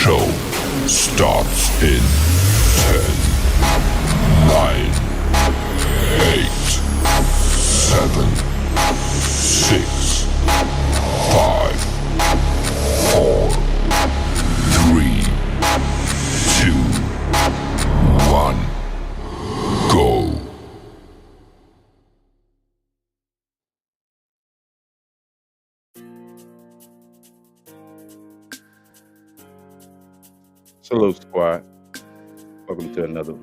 show starts in 10, 9, 8, 7, 6, 5, 4, 3, 2, 1, go. Salute Squad. Welcome to another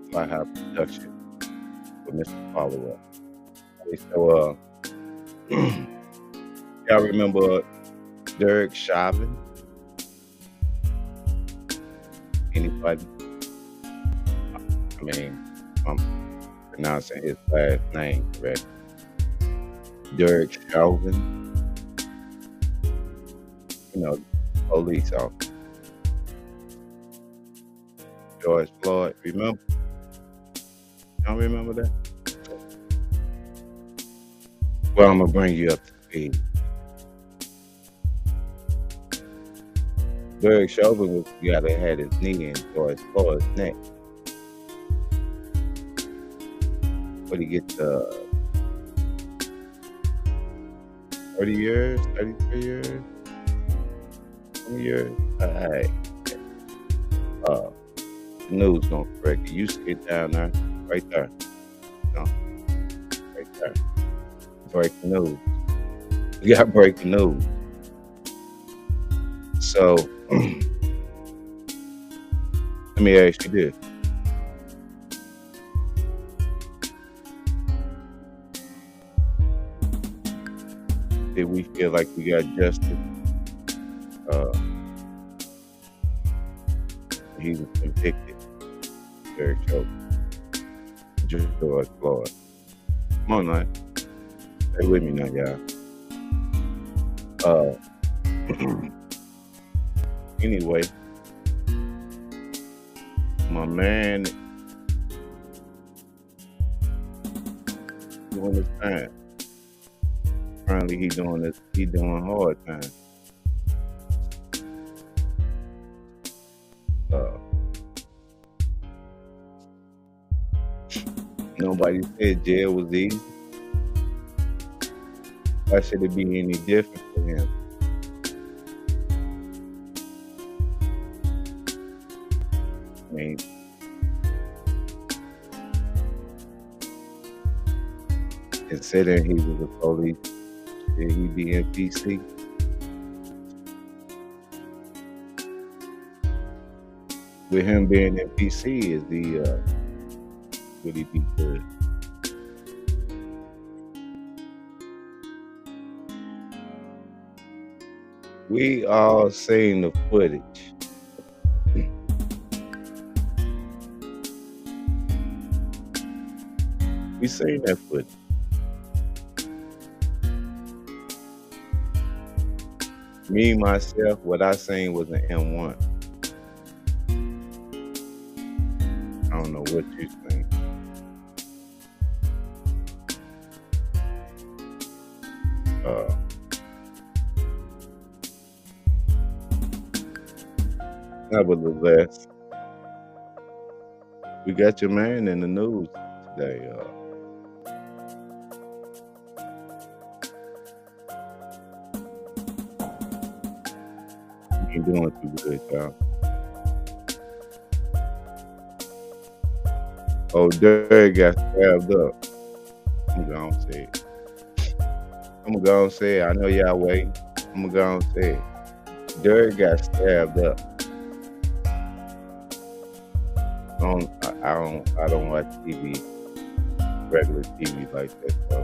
Fly High production with Mr. Follow Up. Hey, so, y'all remember Derek Chauvin? Anybody? I mean, I'm pronouncing his last name correct. Derek Chauvin, police officer. George Floyd, remember? Y'all remember that? Well, I'm gonna bring you up to speed. Derek Chauvin was the guy that had his knee in George Floyd's neck. What he get 30 years, 33 years, 20 years? Alright. The news gonna correct you. You sit down there, right there. No, right there. Breaking news. We got breaking news. So let me ask you this. Did we feel like we got justice? He was convicted. Derek Chauvin. George Floyd. Come on now. Stay with me now, y'all. Anyway, my man doing his time. Apparently he doing hard time. Nobody said jail was easy. Why should it be any different for him? I mean, considering he was a police, should he be in PC? With him being in PC, would he be good? We all seen the footage. We seen that footage. Me, myself, what I seen was an M1. I don't know what you think. Nevertheless, we got your man in the news today. He ain't doing too good, y'all. Oh, Derek got stabbed up. I'm gonna say it. I know y'all waiting. I'm gonna say it. Derek got stabbed up. I don't watch TV, regular TV like that, so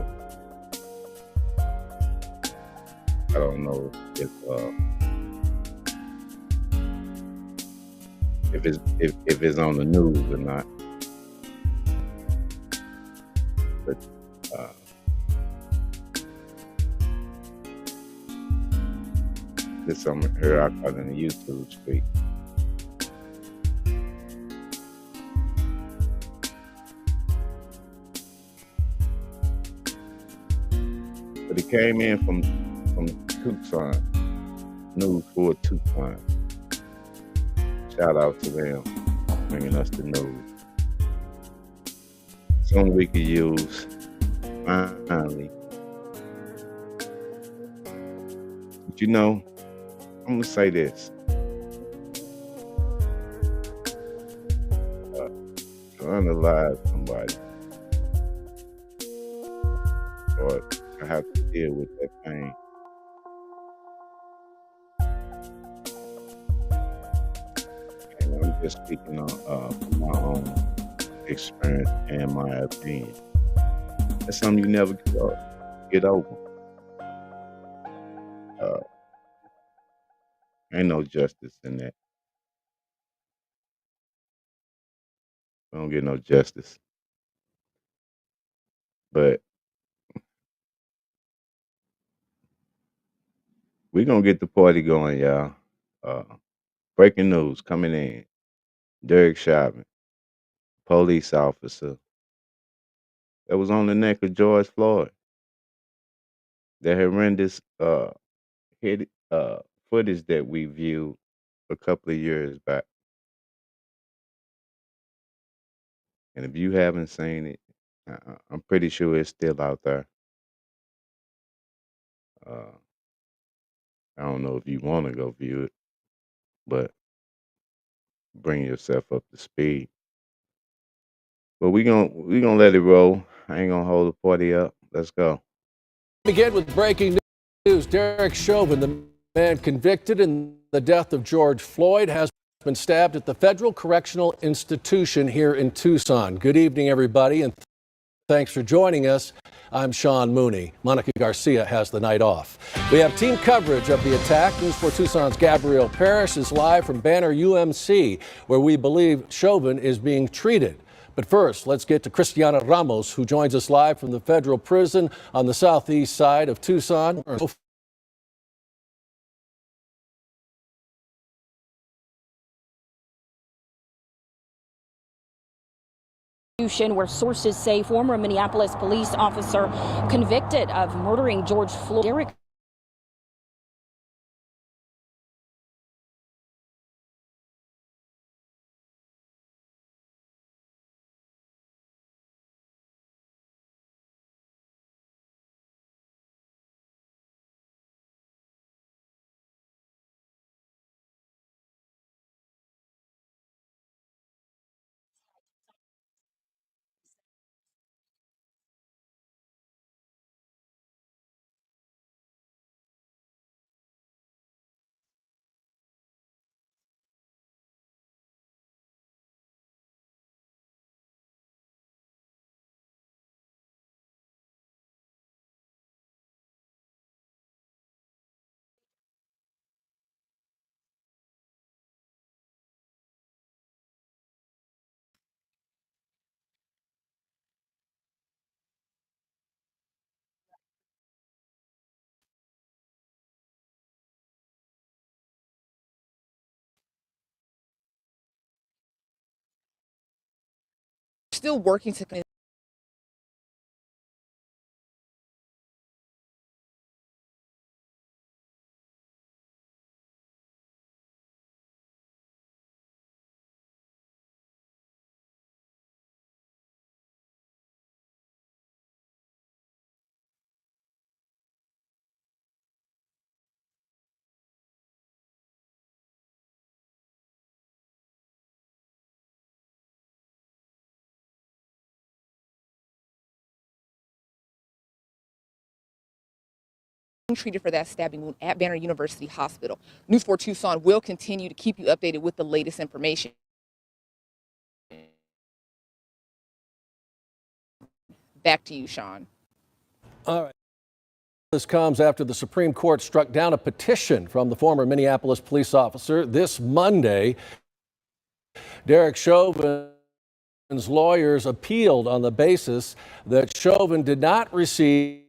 I don't know if it's on the news or not. But this something here I caught in the YouTube street. But it came in from Tucson, News for Tucson. Shout out to them bringing us the news. Something we could use finally. But you know, I'm gonna say this. Unalive somebody, or I have to deal with that pain. And I'm just speaking on my own experience and my opinion. That's something you never get over. Uh, ain't no justice in that. We don't get no justice. But we gonna get the party going, y'all. Uh, breaking news coming in. Derek Chauvin, police officer that was on the neck of George Floyd. The horrendous footage that we viewed a couple of years back. And if you haven't seen it, I'm pretty sure it's still out there. Uh, I don't know if you want to go view it, but bring yourself up to speed. But we gonna let it roll. I ain't gonna hold the party up. Let's go. Begin with breaking news. Derek Chauvin, the man convicted in the death of George Floyd, has been stabbed at the Federal Correctional Institution here in Tucson. Good evening, everybody, and thanks for joining us. I'm Sean Mooney. Monica Garcia has the night off. We have team coverage of the attack. News 4 Tucson's Gabrielle Parrish is live from Banner UMC, where we believe Chauvin is being treated. But first, let's get to Cristiana Ramos, who joins us live from the federal prison on the southeast side of Tucson. Where sources say former Minneapolis police officer convicted of murdering George Floyd, Derek still working to treated for that stabbing wound at Banner University Hospital. News 4 Tucson will continue to keep you updated with the latest information. Back to you, Sean. All right. This comes after the Supreme Court struck down a petition from the former Minneapolis police officer this Monday. Derek Chauvin's lawyers appealed on the basis that Chauvin did not receive.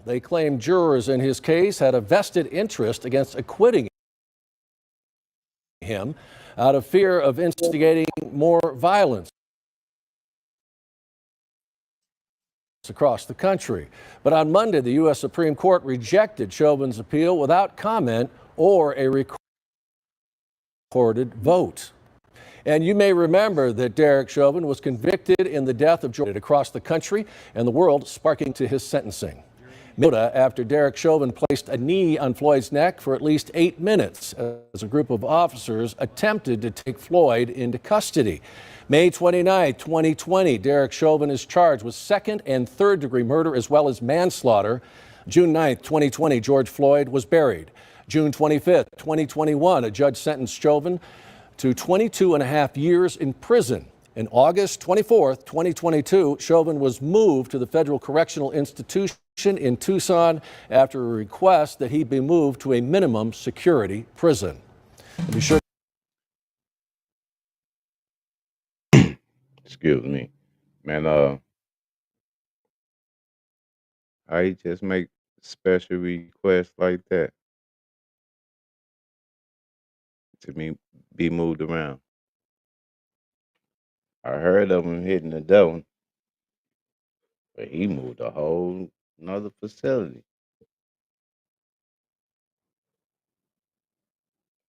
They claim jurors in his case had a vested interest against acquitting him out of fear of instigating more violence across the country. But on Monday, the U.S. Supreme Court rejected Chauvin's appeal without comment or a request recorded vote. And you may remember that Derek Chauvin was convicted in the death of George across the country and the world, sparking to his sentencing. Minnesota, after Derek Chauvin placed a knee on Floyd's neck for at least 8 minutes as a group of officers attempted to take Floyd into custody. May 29, 2020, Derek Chauvin is charged with second and third degree murder as well as manslaughter. June 9, 2020, George Floyd was buried. June 25, 2021, a judge sentenced Chauvin to 22 and a half years in prison. In August 24, 2022, Chauvin was moved to the Federal Correctional Institution in Tucson after a request that he be moved to a minimum security prison. Be sure. Excuse me, man. How you just make special requests like that to me be moved around? I heard of him hitting the door, but he moved a whole another facility.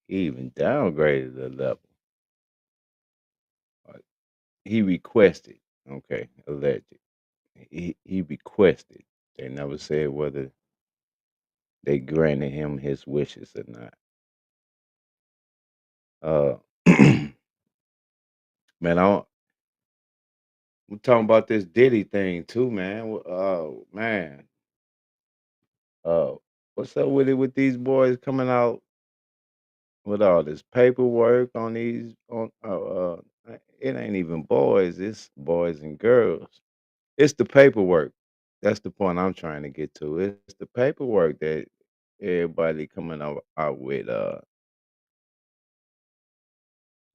He even downgraded the level. Uh, He requested, okay, alleged. He requested. They never said whether they granted him his wishes or not. Man, I'm talking about this Diddy thing too, man. Oh man, uh, what's up with it with these boys coming out with all this paperwork on these on it ain't even boys, it's boys and girls. It's the paperwork. That's the point I'm trying to get to. It's the paperwork that everybody coming out with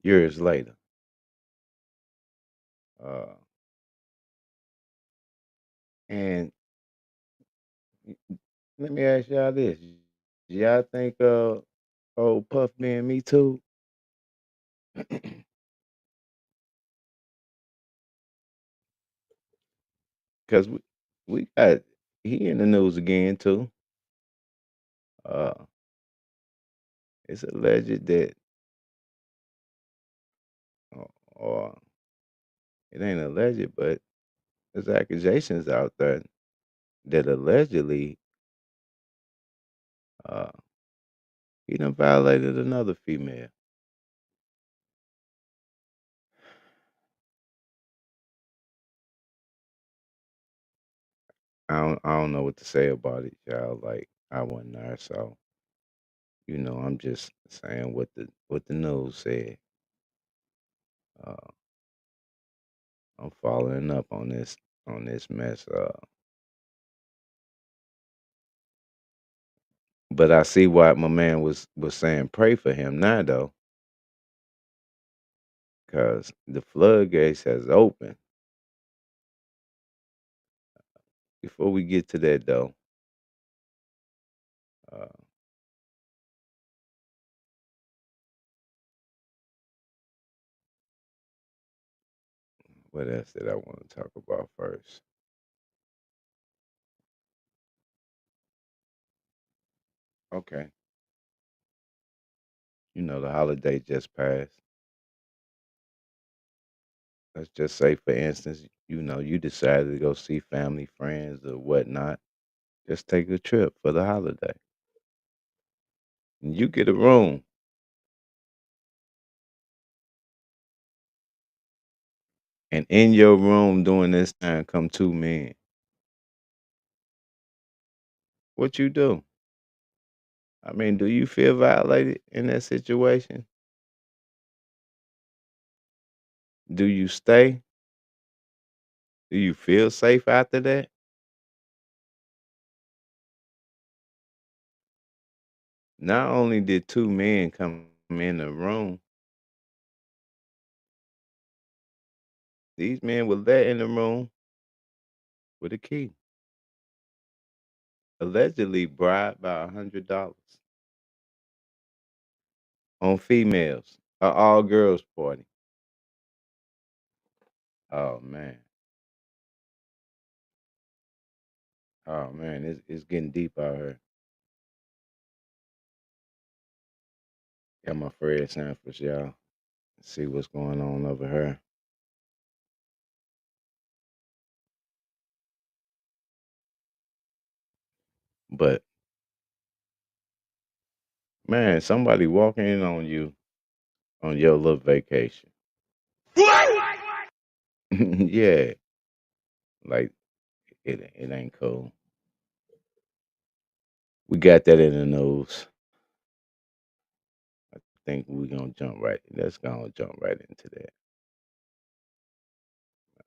years later. Uh and let me ask y'all this. Y'all think old Puff Man Me Too? Because we got he in the news again too. Uh, it's alleged that, or it ain't alleged, but there's accusations out there that allegedly uh, he done violated another female. I don't know what to say about it, y'all. Like I wasn't there, so I'm just saying what the news said. Uh, I'm following up on this mess. But I see why my man was saying pray for him now though, because the floodgates has opened. Before we get to that though, uh, what else did I want to talk about first? Okay, the holiday just passed. Let's just say, for instance, you decided to go see family, friends, or whatnot. Just take a trip for the holiday. And you get a room, and in your room during this time come two men. What you do? I mean, do you feel violated in that situation? Do you stay? Do you feel safe after that? Not only did two men come in the room, these men were let in the room with a key, allegedly bribed by $100 on females, a all girls party. Oh man, oh man, it's getting deep out here. Got my Fred Sanford, y'all. See what's going on over here. But man, somebody walking in on you on your little vacation. Yeah, like it ain't cool. We got that in the news. I think we're gonna jump right. Let's gonna jump right into that.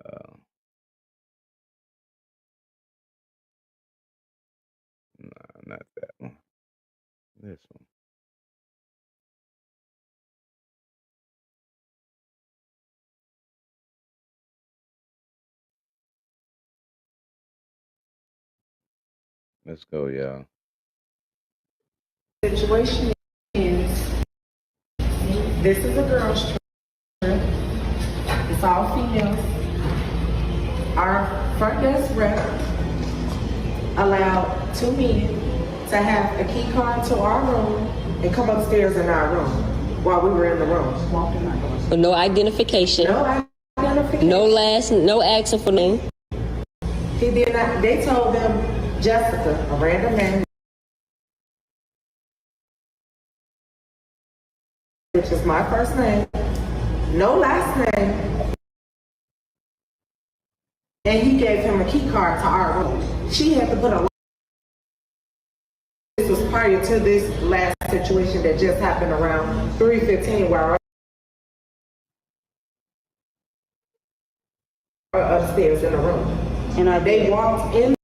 Uh, nah, not that one. This one. Let's go, y'all. Situation is this is a girls' trip. It's all females. Our front desk rep allowed 2 men to have a key card to our room and come upstairs in our room while we were in the room. No identification. No identification. No accent for name. He did not. They told them Jessica, a random man, which is my first name, no last name, and he gave him a key card to our room. She had to put a. This was prior to this last situation that just happened around 3:15, where upstairs in the room, and they walked in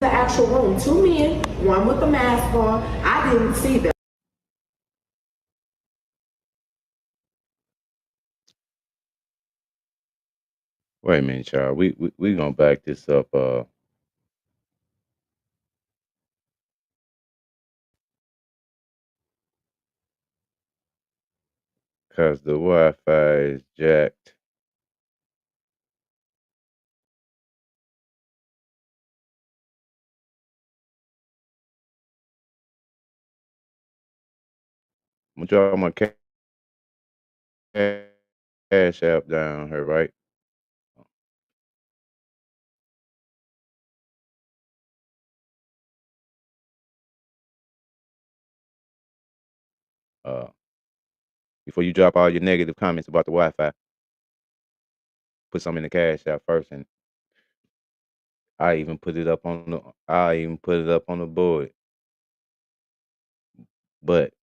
the actual room. 2 men, one with a mask on. I didn't see them. Wait a minute, y'all. We gonna back this up. Cause the Wi-Fi is jacked. I'm gonna drop my cash app down here, right? Uh, Before you drop all your negative comments about the Wi-Fi, put some in the cash app first, and I even put it up on the board. But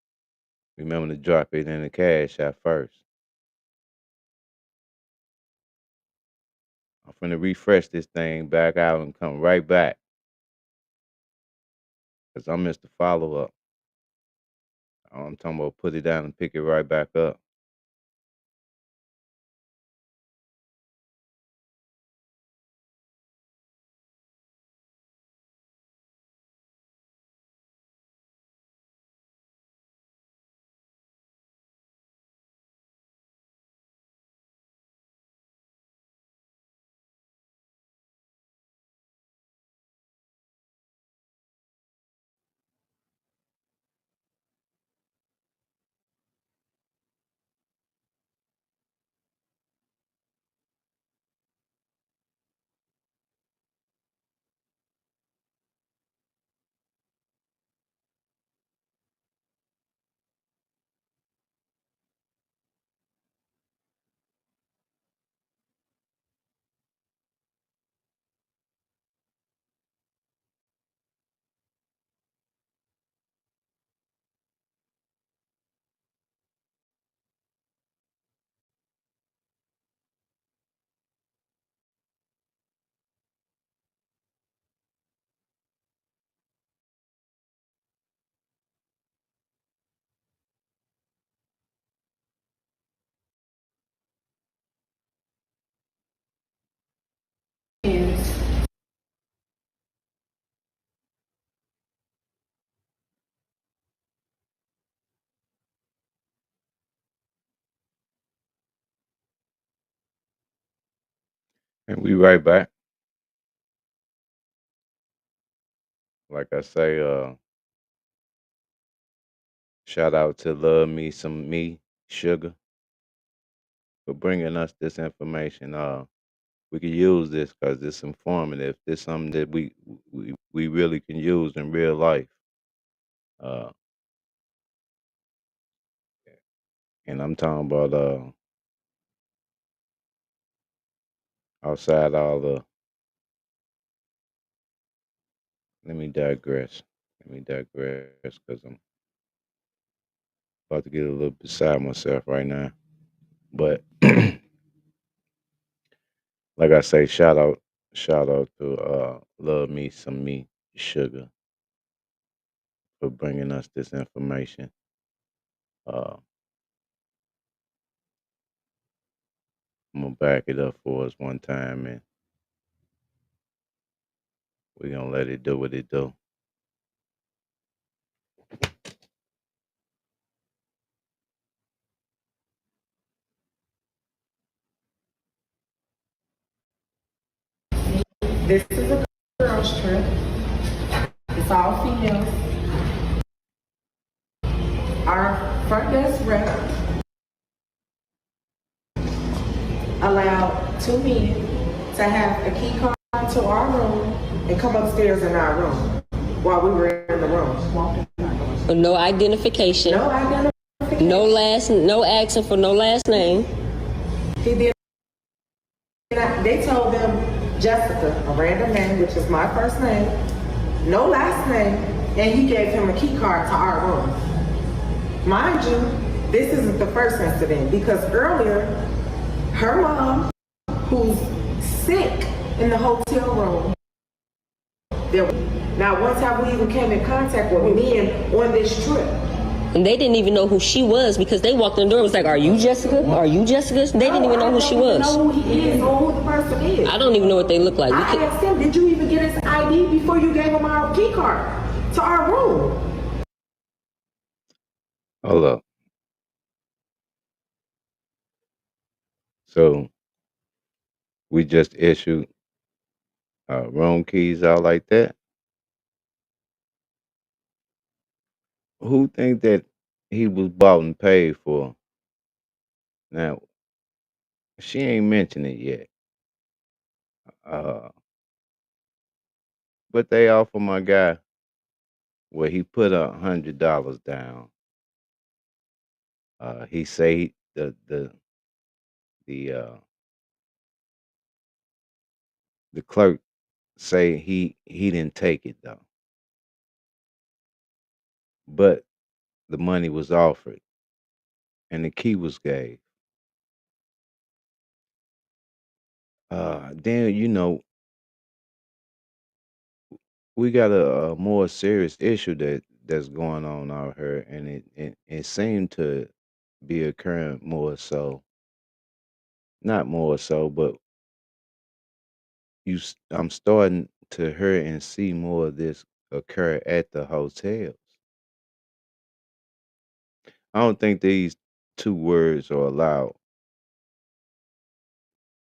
remember to drop it in the cash app first. I'm finna refresh this thing back out and come right back. Cause I missed the follow up. I'm talking about put it down and pick it right back up. And we right back. like I say, shout out to Love Me Some Me Sugar for bringing us this information. We can use this because it's informative. This something that we really can use in real life. Uh, and I'm talking about outside all the. Let me digress. Let me digress because I'm about to get a little beside myself right now. But like I say, shout out to Love Me Some Me Sugar for bringing us this information. Uh, I'm gonna back it up for us one time, and we're gonna let it do what it do. This is a girls' trip. It's all females. Our front desk rep allowed 2 men to have a key card to our room and come upstairs in our room while we were in the room. No identification. No identification. No asking for no last name. He did. They told them Jessica, a random name, which is my first name, no last name, and he gave him a key card to our room. Mind you, this isn't the first incident because earlier, her mom, who's sick in the hotel room, now one time we even came in contact with men on this trip. And they didn't even know who she was because they walked in the door and was like, "Are you Jessica? Are you Jessica?" They didn't even know who she was. I don't know who he is or who the person is. I don't even know what they look like. I asked him, did you even get his ID before you gave him our key card to our room? Hold up. So we just issued room keys out like that. Who think that he was bought and paid for? Now she ain't mentioned it yet. But they offer my guy where he put $100 down. He say the uh the clerk say he didn't take it though, but the money was offered and the key was gave. Then we got a more serious issue that's going on out here, and it seemed to be occurring more so, not more so, but I'm starting to hear and see more of this occur at the hotels. I don't think these two words are allowed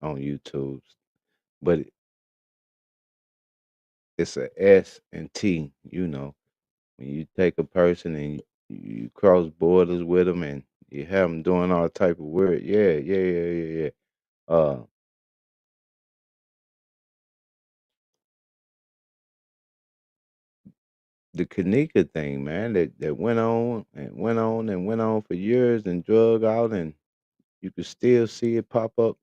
on YouTube, but it's a S and T. When you take a person and you cross borders with them and you have them doing all type of weird, yeah, yeah, yeah, yeah, yeah. Uh, the Kanika thing, man, that went on and went on and went on for years and drug out, and you could still see it pop up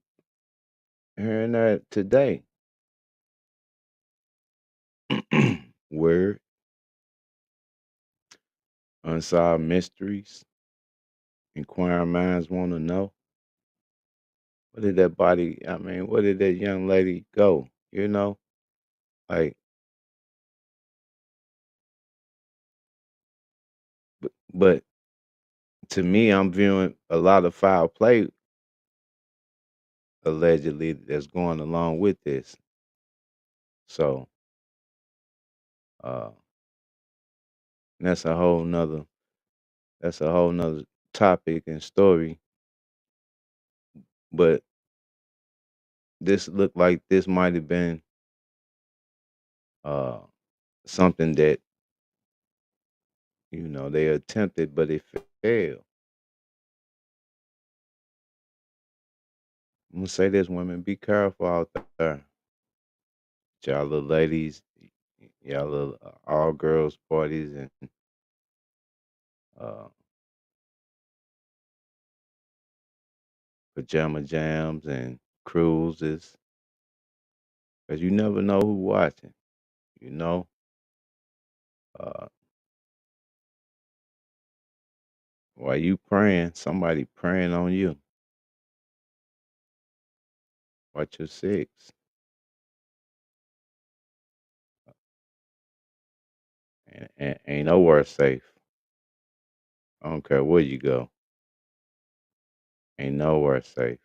here and there today. Word, unsolved mysteries, inquiring minds want to know. Where did that body? I mean, where did that young lady go? Like, but to me, I'm viewing a lot of foul play allegedly that's going along with this. So, uh, that's a whole nother topic and story. But this looked like this might have been uh something that, they attempted, but it failed. I'm gonna say this, women, be careful out there. Y'all little ladies, y'all little all girls parties and uh, pajama jams and cruises, because you never know who watching. You know, uh, while you praying, somebody praying on you. Watch your six. And ain't nowhere safe. I don't care where you go. Ain't nowhere safe.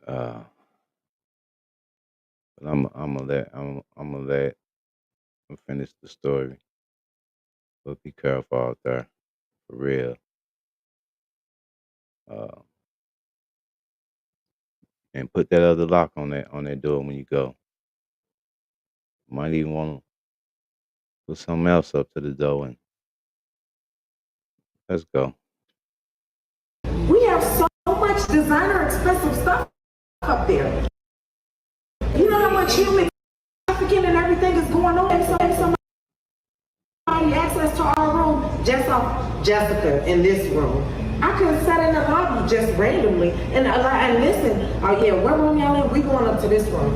Uh, but I'm gonna let him finish the story. But be careful out there, for real. Uh, and put that other lock on that door when you go. Might even want to put something else up to the door and let's go. We have so much designer expensive stuff up there. You know how much human trafficking and everything is going on? And somebody access to our room, just off Jessica in this room. I couldn't sit in the lobby just randomly and listen. Oh yeah, what room y'all in? We going up to this room.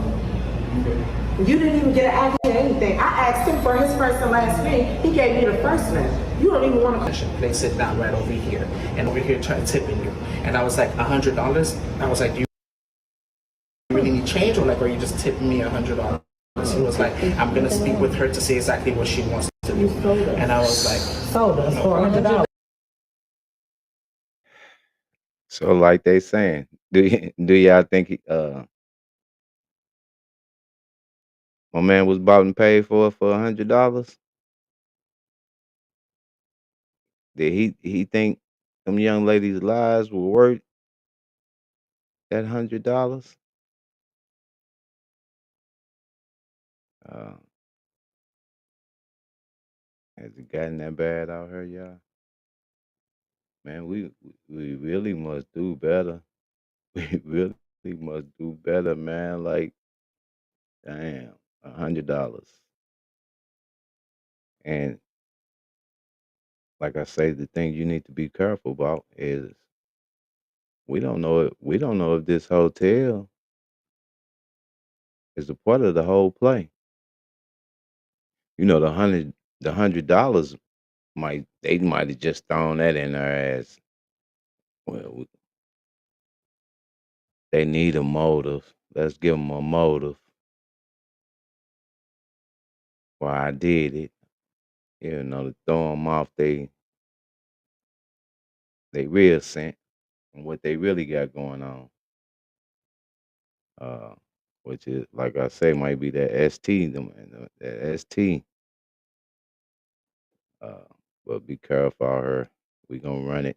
You didn't even get an access to anything. I asked him for his first and last name. He gave me the first name. You don't even want to. They sit down right over here, and over here trying tipping you. And I was like, $100. I was like, do you really need change, or like, are you just tipping me $100? He was like, I'm gonna speak with her to see exactly what she wants to do. And I was like, sold us for $100. So like they saying, do y'all think my man was bought and paid for $100? Did he think them young ladies' lives were worth that $100? Uh, has it gotten that bad out here, y'all? Man, we really must do better. We really must do better, man. Like, damn, $100. And like I say, the thing you need to be careful about is we don't know if this hotel is a part of the whole play. The $100 might have just thrown that in there as well. They need a motive. Let's give them a motive. Why I did it, to throw them off they real scent and what they really got going on. Which is, like I say, might be that ST, that ST. But be careful out here. We gonna run it.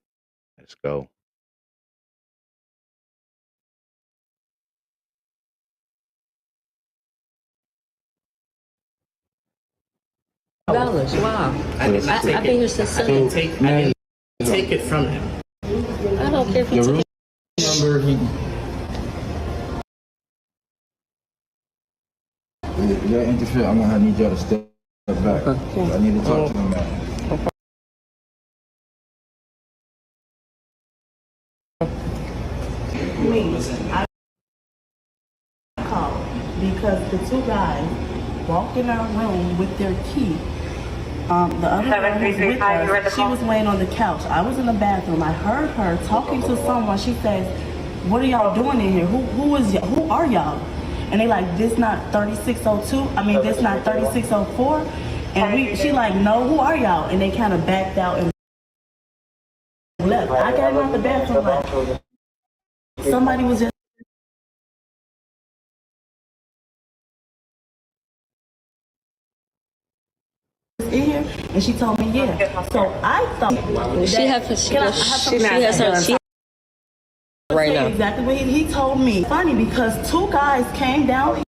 Let's go. $100. Wow. I didn't I've been here since I didn't Sunday. take it from him. I don't care if you take it. Number if y'all interfere, I'm gonna need y'all to step back. I need to talk to him now. I called because the two guys walked in our room with their key. The other one was with us. She was laying on the couch. I was in the bathroom. I heard her talking to someone. She says, "What are y'all doing in here? Who are y'all?" And they like, "This not 3602. I mean, this not 3604." And she like, "No, who are y'all?" And they kind of backed out and left. I got out the bathroom like somebody was just in here, and she told me, yeah. So I thought She has her right now. exactly what he told me. Funny because two guys came down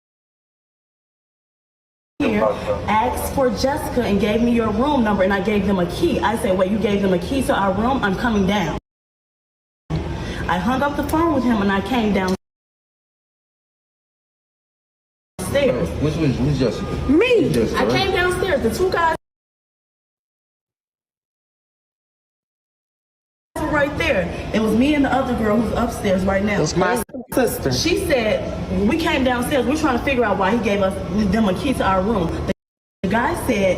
here, asked for Jessica and gave me your room number, and I gave them a key. I said, wait, you gave them a key to our room? I'm coming down. I hung up the phone with him and I came downstairs. Who's Jessica? Me. Jessica, I right? came downstairs. The two guys were right there. It was me and the other girl who's upstairs right now. It's my sister. She said, we came downstairs. We're trying to figure out why he gave them a key to our room. The guy said,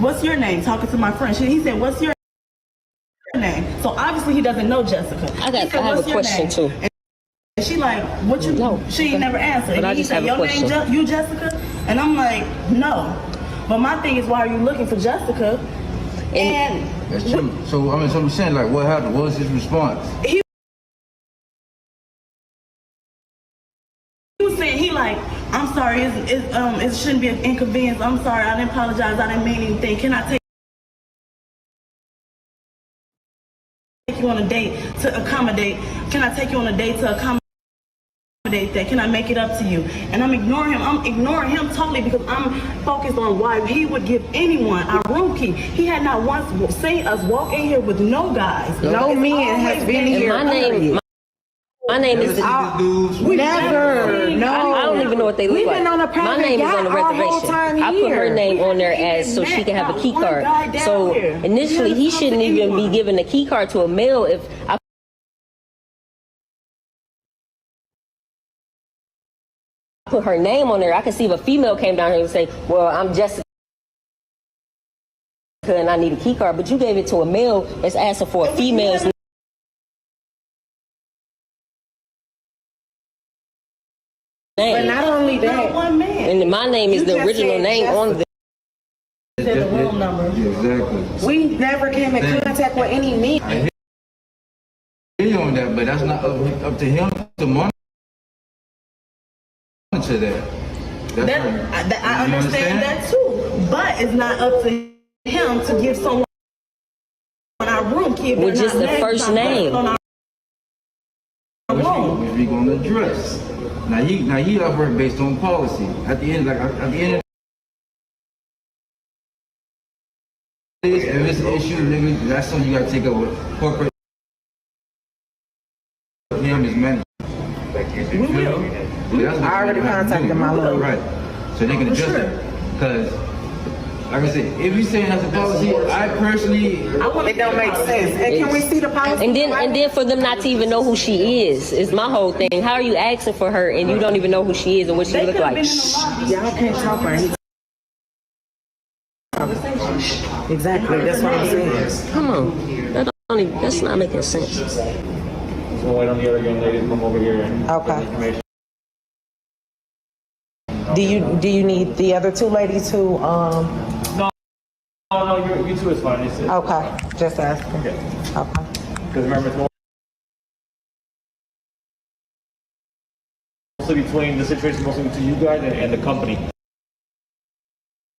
what's your name? Talking to my friend. He said, what's your name? So obviously he doesn't know Jessica. I have a question too. And she like, what you No, she ain't never answered. but And I he just said, have a your name question. you Jessica? And I'm like, no. But my thing is, why are you looking for Jessica? And That's true. So I mean, so I'm saying, like, what happened? What was his response? he was saying, he like, I'm sorry, it shouldn't be an inconvenience. I'm sorry, I didn't apologize. I didn't mean anything. Can I take you on a date to accommodate? Can I take you on a date to accommodate that? Can I make it up to you? And I'm ignoring him. I'm ignoring him totally because I'm focused on why he would give anyone our room key. He had not once seen us walk in here with no guys. No men has been And here. my name is. We never. No. I don't even know what they look We've like. been on a My private name is on the yacht our whole reservation. time I put her here. name on there as so she can have a key card. So initially, he shouldn't even be given a key card to a male if I put her name on there. I could see if a female came down here and say, well, I'm Jessica and I need a key card, but you gave it to a male that's asking for a female's name. But not only that, One man. And my name is You the just original said name on the. Said the room number. Yeah, exactly. we never came in contact with any men. I hear you on that, but that's not up to him to monitor that. That's That, right. I You understand that too, but it's not up to him to give someone our room key if With they're just not the named first on name. our room. Which we gonna address. Now he operate based on policy. At the end, if it's an issue, nigga, that's something you gotta take up with corporate. Him as manager. We will. That's what I already you have to contacted do. my lawyer. Right. So they can adjust it. Because, like I said, if you saying that's a policy, I personally. It don't make sense. And can we see the policy? And then for them not to even know who she is my whole thing. How are you asking for her and you don't even know who she is and what she They look could have like? been in the lobby. Y'all can't talk right. Exactly. That's what I'm saying. Come on, that's not making sense. We'll wait on the other young lady to come over here and Okay. get information. Do you need the other two ladies who No, you two is fine. It's okay, just asking. okay. Okay. Because remember, it's mostly between the situation, mostly between you guys and the company.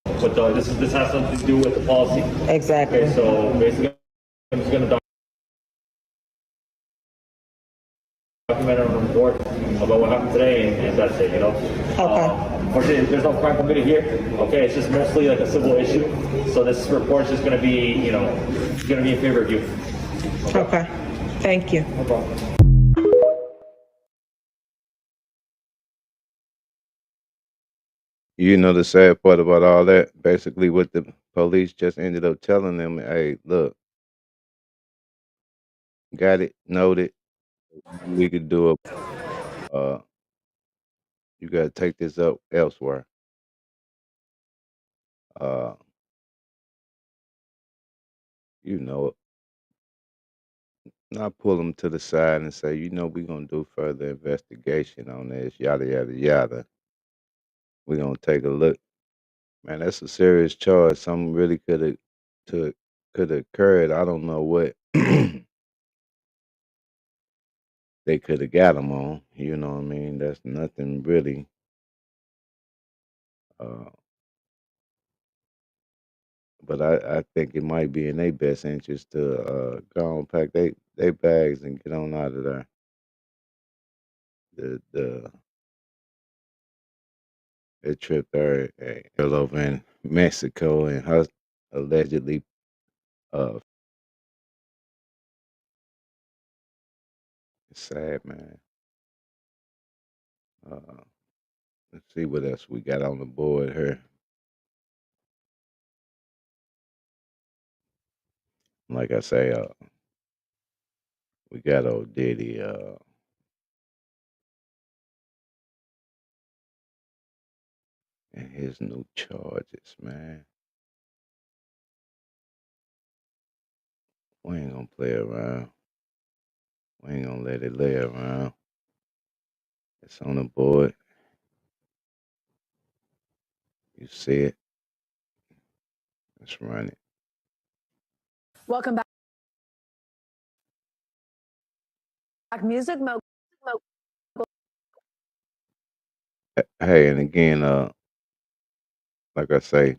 But this has something to do with the policy. Exactly. Okay, so basically, I'm just gonna document on the report about what happened today, and that's it. Okay. Unfortunately, there's no crime committed here. Okay, it's just mostly like a civil issue. So this report's just gonna be, gonna be in favor of you. Okay. Thank you. No problem. You know the sad part about all that? Basically, what the police just ended up telling them, hey, look, got it, noted. We could do it. You got to take this up elsewhere. You know it. Not pull them to the side and say, we're going to do further investigation on this, yada, yada, yada. We're going to take a look. Man, that's a serious charge. Something really could have occurred. I don't know what they could have got him on. You know what I mean? That's nothing really. But I think it might be in their best interest to go and pack they bags and get on out of there. The They tripped her and girl over in Mexico and her allegedly uh it's sad, man. Uh let's see what else we got on the board here. Like I say, we got old Diddy, and his new charges, man. We ain't gonna play around. We ain't gonna let it lay around. It's on the board. You see it. Let's run it. Welcome back. Music Mogul. Hey, and again, like I say,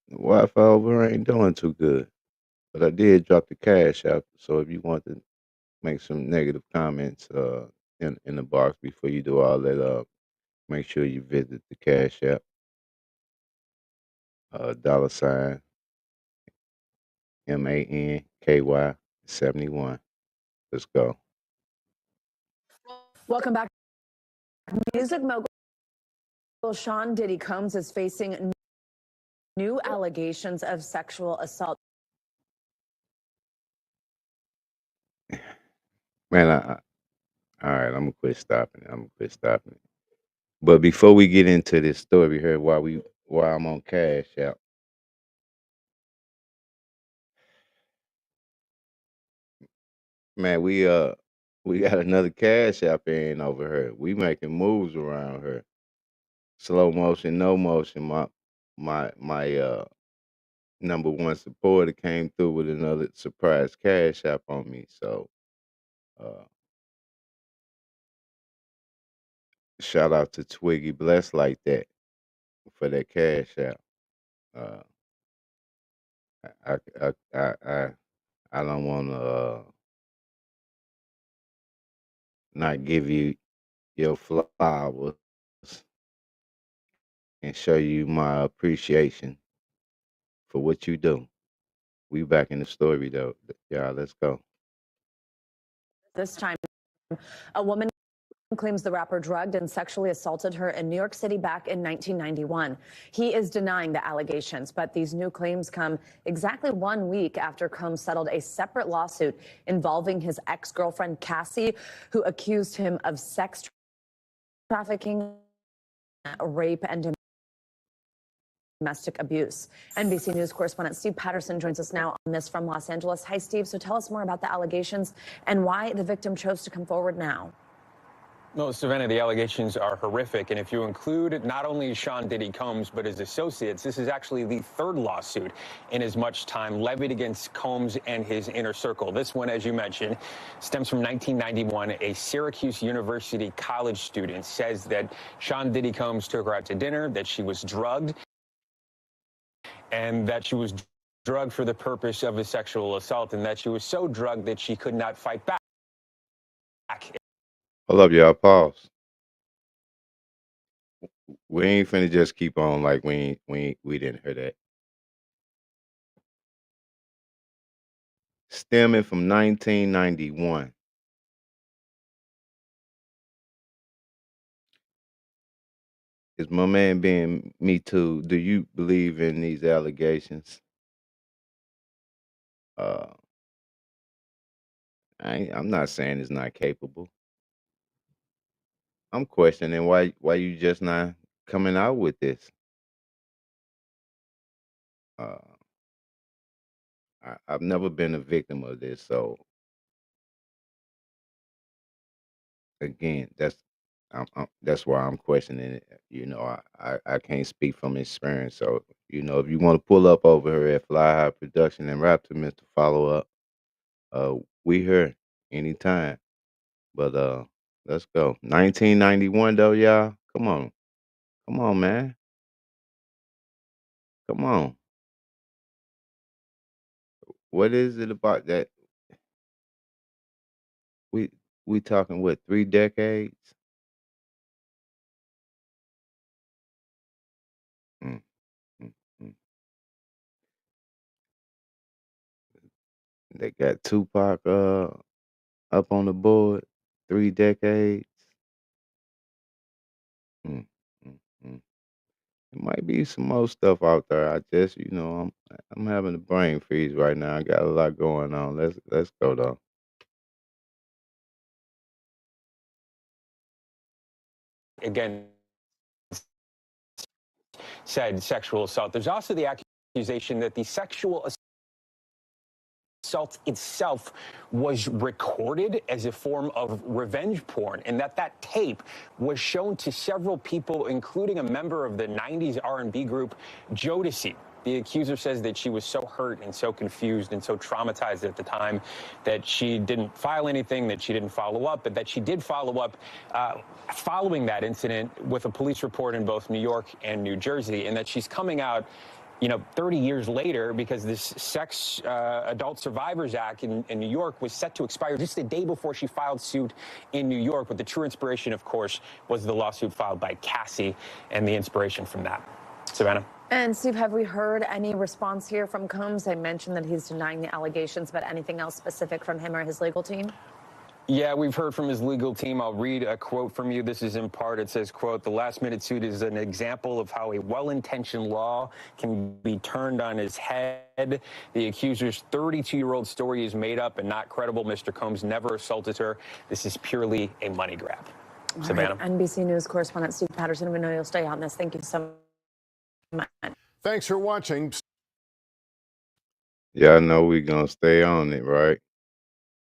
the Wi-Fi over ain't doing too good. But I did drop the cash out. So if you want to make some negative comments in the box before you do all that, make sure you visit the cash app. $, MANKY 71. Let's go. Welcome back. Music mogul Sean Diddy Combs is facing new allegations of sexual assault. Man, all right, I'm gonna quit stopping. But before we get into this story here, while I'm on cash app, man, we got another cash app in over here. We making moves around here. Slow motion, no motion. My number one supporter came through with another surprise cash app on me. So uh shout out to Twiggy Bless like that for that cash app. Uh I don't wanna not give you your flowers and show you my appreciation for what you do. We back in the story though. Y'all, let's go. This time, a woman claims the rapper drugged and sexually assaulted her in New York City back in 1991. He is denying the allegations, but these new claims come exactly 1 week after Combs settled a separate lawsuit involving his ex-girlfriend Cassie, who accused him of sex trafficking, rape, and domestic abuse. NBC News correspondent Steve Patterson joins us now on this from Los Angeles. Hi, Steve. So tell us more about the allegations and why the victim chose to come forward now. No, Savannah, the allegations are horrific. And if you include not only Sean Diddy Combs, but his associates, this is actually the third lawsuit in as much time levied against Combs and his inner circle. This one, as you mentioned, stems from 1991. A Syracuse University college student says that Sean Diddy Combs took her out to dinner, that she was drugged, and that she was drugged for the purpose of a sexual assault, and that she was so drugged that she could not fight back. Hold up, y'all. Pause. We ain't finna just keep on like we didn't hear that. Stemming from 1991. Is my man being Me Too? Do you believe in these allegations? Uh, I'm not saying it's not capable. I'm questioning why you just not coming out with this. Uh, I've never been a victim of this, so again, that's why I'm questioning it. I can't speak from experience. So if you want to pull up over here at Fly High Production and Raptor to follow up, we here anytime. But let's go. 1991 though, y'all. Come on, man. Come on. What is it about that? We we talking what 3 decades? They got Tupac up on the board, 3 decades. Mm, mm, mm. There might be some more stuff out there. I just, I'm having a brain freeze right now. I got a lot going on. Let's go though. Again, said sexual assault. There's also the accusation that the sexual assault itself was recorded as a form of revenge porn, and that tape was shown to several people, including a member of the 90s R&B group Jodeci. The accuser says that she was so hurt and so confused and so traumatized at the time that she didn't file anything, that she didn't follow up, but that she did follow up following that incident with a police report in both New York and New Jersey, and that she's coming out 30 years later, because this Sex Adult Survivors Act in New York was set to expire just the day before she filed suit in New York. But the true inspiration, of course, was the lawsuit filed by Cassie and the inspiration from that. Savannah. And Steve, have we heard any response here from Combs? I mentioned that he's denying the allegations, but anything else specific from him or his legal team? Yeah, we've heard from his legal team. I'll read a quote from you. This is in part. It says, quote, "The last-minute suit is an example of how a well-intentioned law can be turned on its head. The accuser's 32-year-old story is made up and not credible. Mr. Combs never assaulted her. This is purely a money grab." Savannah. Right. NBC News correspondent Steve Patterson. We know you'll stay on this. Thank you so much. Thanks for watching. Yeah, I know we're gonna stay on it, right?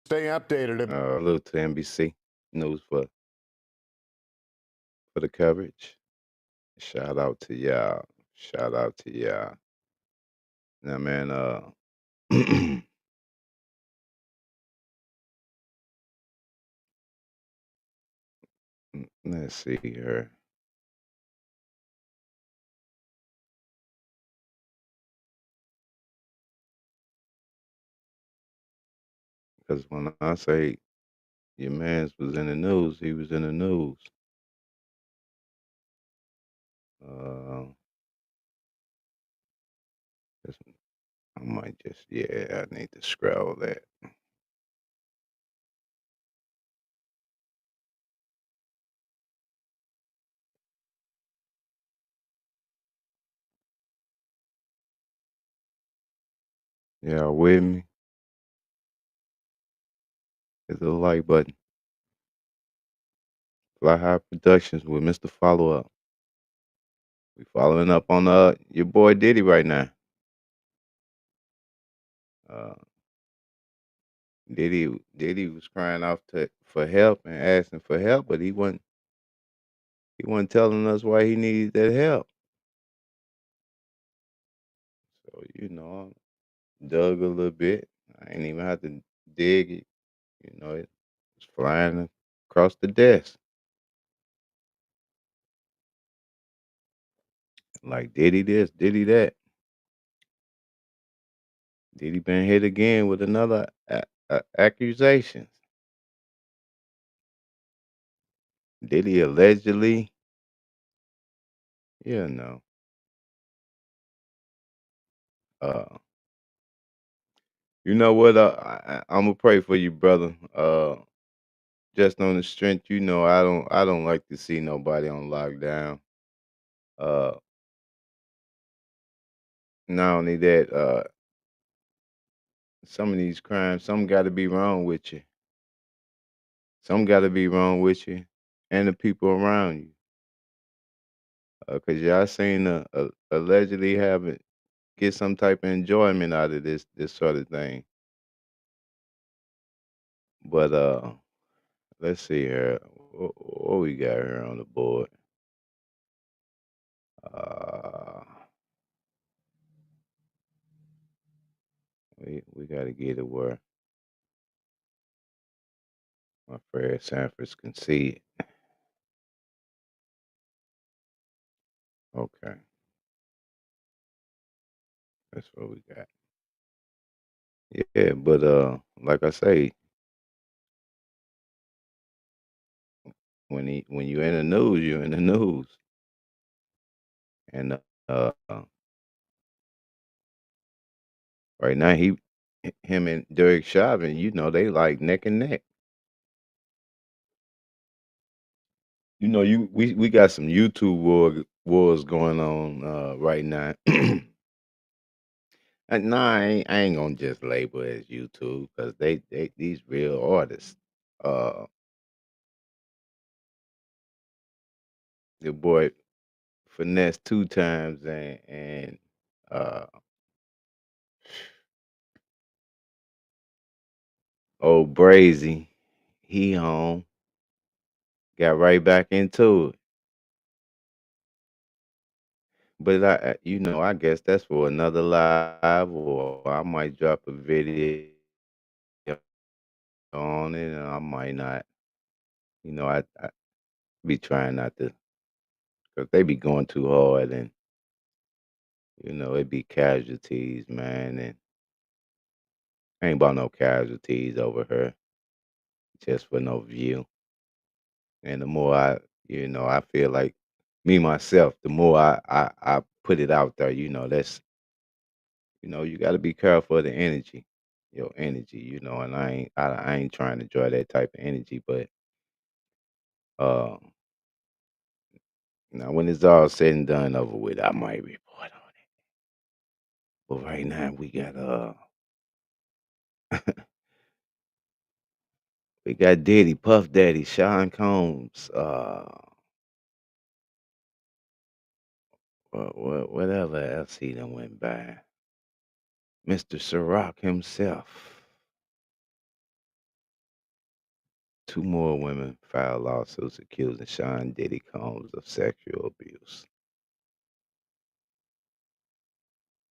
Stay updated. Look to NBC News for the coverage. Shout out to y'all. Shout out to y'all. Now, man, let's see here. Because when I say your man's was in the news, he was in the news. I might just, I need to scroll that. Yeah, with me? Hit the like button. Fly High Productions with Mr. Follow Up. We following up on your boy Diddy right now. Diddy was crying out for help and asking for help, but he wasn't telling us why he needed that help. So I dug a little bit. I ain't even have to dig it. It was flying across the desk. Like Diddy this, Diddy that. Diddy been hit again with another accusation. Diddy allegedly, no. You know what? I'm gonna pray for you, brother. Just on the strength, I don't like to see nobody on lockdown. Not only that, some of these crimes, some got to be wrong with you. Some got to be wrong with you and the people around you. Cause y'all seen allegedly get some type of enjoyment out of this sort of thing. But let's see here. What we got here on the board? We got to get it where my friend Sanford can see it. Okay. That's what we got. Yeah, but like I say, when you're in the news, you're in the news. And right now him and Derek Chauvin, they like neck and neck. We got some YouTube wars going on right now. And nah, I ain't gonna just label it as YouTube because they these real artists. Uh, the boy finesse 2 times and uh old Brazy, he home, got right back into it. But I guess that's for another live, or I might drop a video on it, and I might not. I be trying not to, cause they be going too hard, and it be casualties, man, and ain't about no casualties over her, just for no view. And the more I feel like me myself, the more I put it out there, that's you got to be careful of the energy, your energy, and I ain't trying to draw that type of energy, but uh, now when it's all said and done over with, I might report on it. But right now we got Diddy, Puff Daddy, Sean Combs, whatever else he done went by, Mr. Ciroc himself. 2 more women filed lawsuits accusing Sean Diddy Combs of sexual abuse.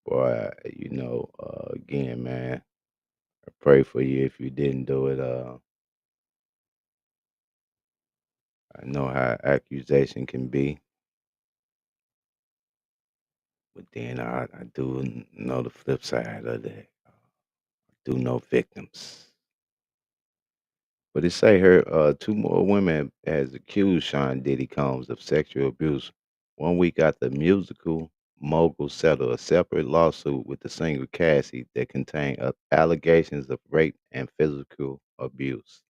Boy, again, man, I pray for you if you didn't do it. I know how accusation can be, but then I do know the flip side of that. I do know victims. But it say her 2 more women has accused Sean Diddy Combs of sexual abuse 1 week after musical mogul settled a separate lawsuit with the singer Cassie that contained allegations of rape and physical abuse.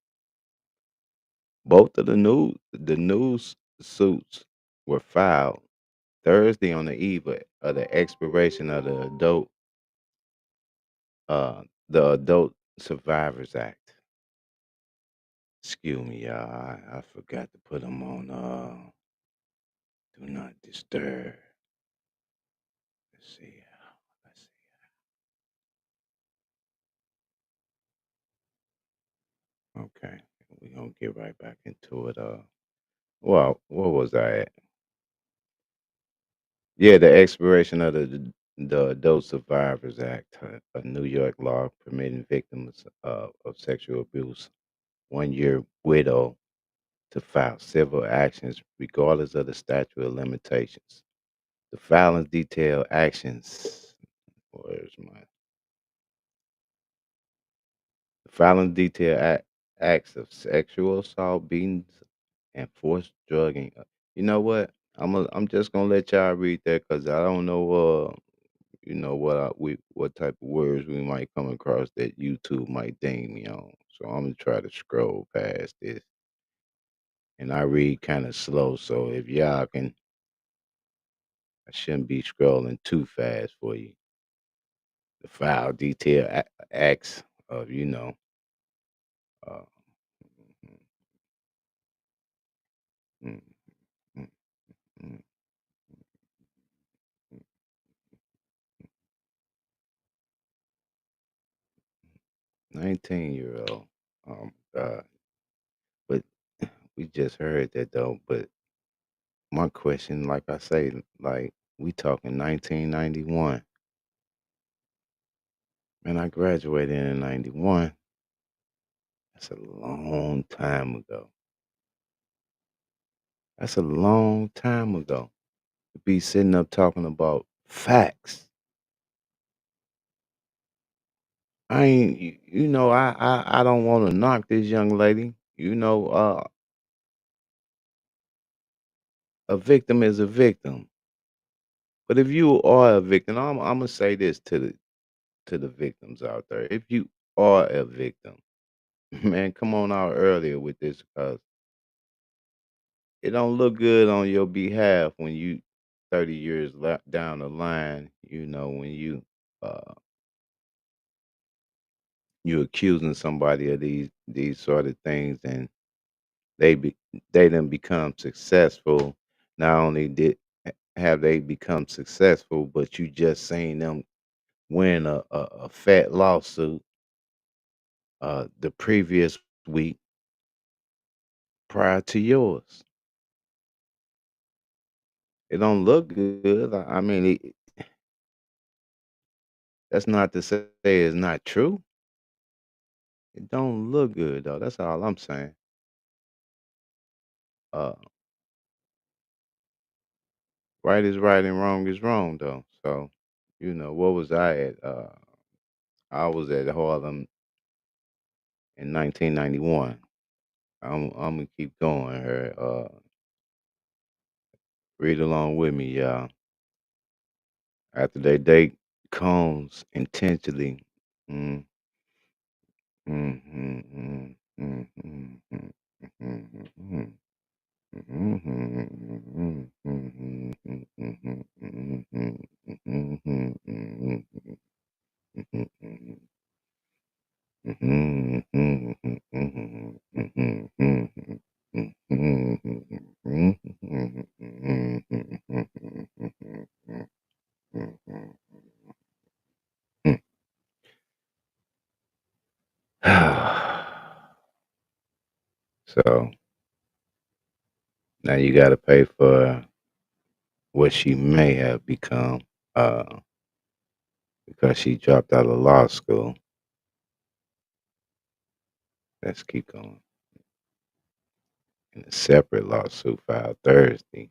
Both of the news suits were filed Thursday on the eve of the expiration of the Adult Survivors Act. Excuse me, y'all. I forgot to put them on do not disturb. Let's see. Let's see. Okay, we're gonna get right back into it. Well, what was I at? Yeah, the expiration of the Adult Survivors Act, a New York law permitting victims of sexual abuse 1 year widow to file civil actions regardless of the statute of limitations. The filings detail actions. Where's my the filings detail acts of sexual assault, beatings, and forced drugging. You know what? I'm just gonna let y'all read that because I don't know what type of words we might come across that YouTube might ding me on. So I'm gonna try to scroll past this, and I read kind of slow. So if y'all can, I shouldn't be scrolling too fast for you. The file detail acts of uh, mm, mm, mm, 19-year-old. Oh my God! But we just heard that though. But my question, like I say, like we talking 1991, and I graduated in 91. That's a long time ago. That's a long time ago to be sitting up talking about facts. I ain't, I don't want to knock this young lady. A victim is a victim. But if you are a victim, I'm gonna say this to the victims out there. If you are a victim, man, come on out earlier with this because it don't look good on your behalf when you 30 years down the line, when uh you accusing somebody of these sort of things and they be they done become successful. Not only have they become successful, but you just seen them win a fat lawsuit the previous week prior to yours. It don't look good. I mean, that's not to say it's not true. It don't look good though. That's all I'm saying. Uh, right is right and wrong is wrong though. So, what was I at? I was at Harlem in 1991. I'm gonna keep going here. Read along with me, y'all. After they date Combs intentionally. Mm, mm, mm, mm, mm, mm, mm, mm, mm, So now you got to pay for what she may have become because she dropped out of law school. Let's keep going. In a separate lawsuit filed Thursday,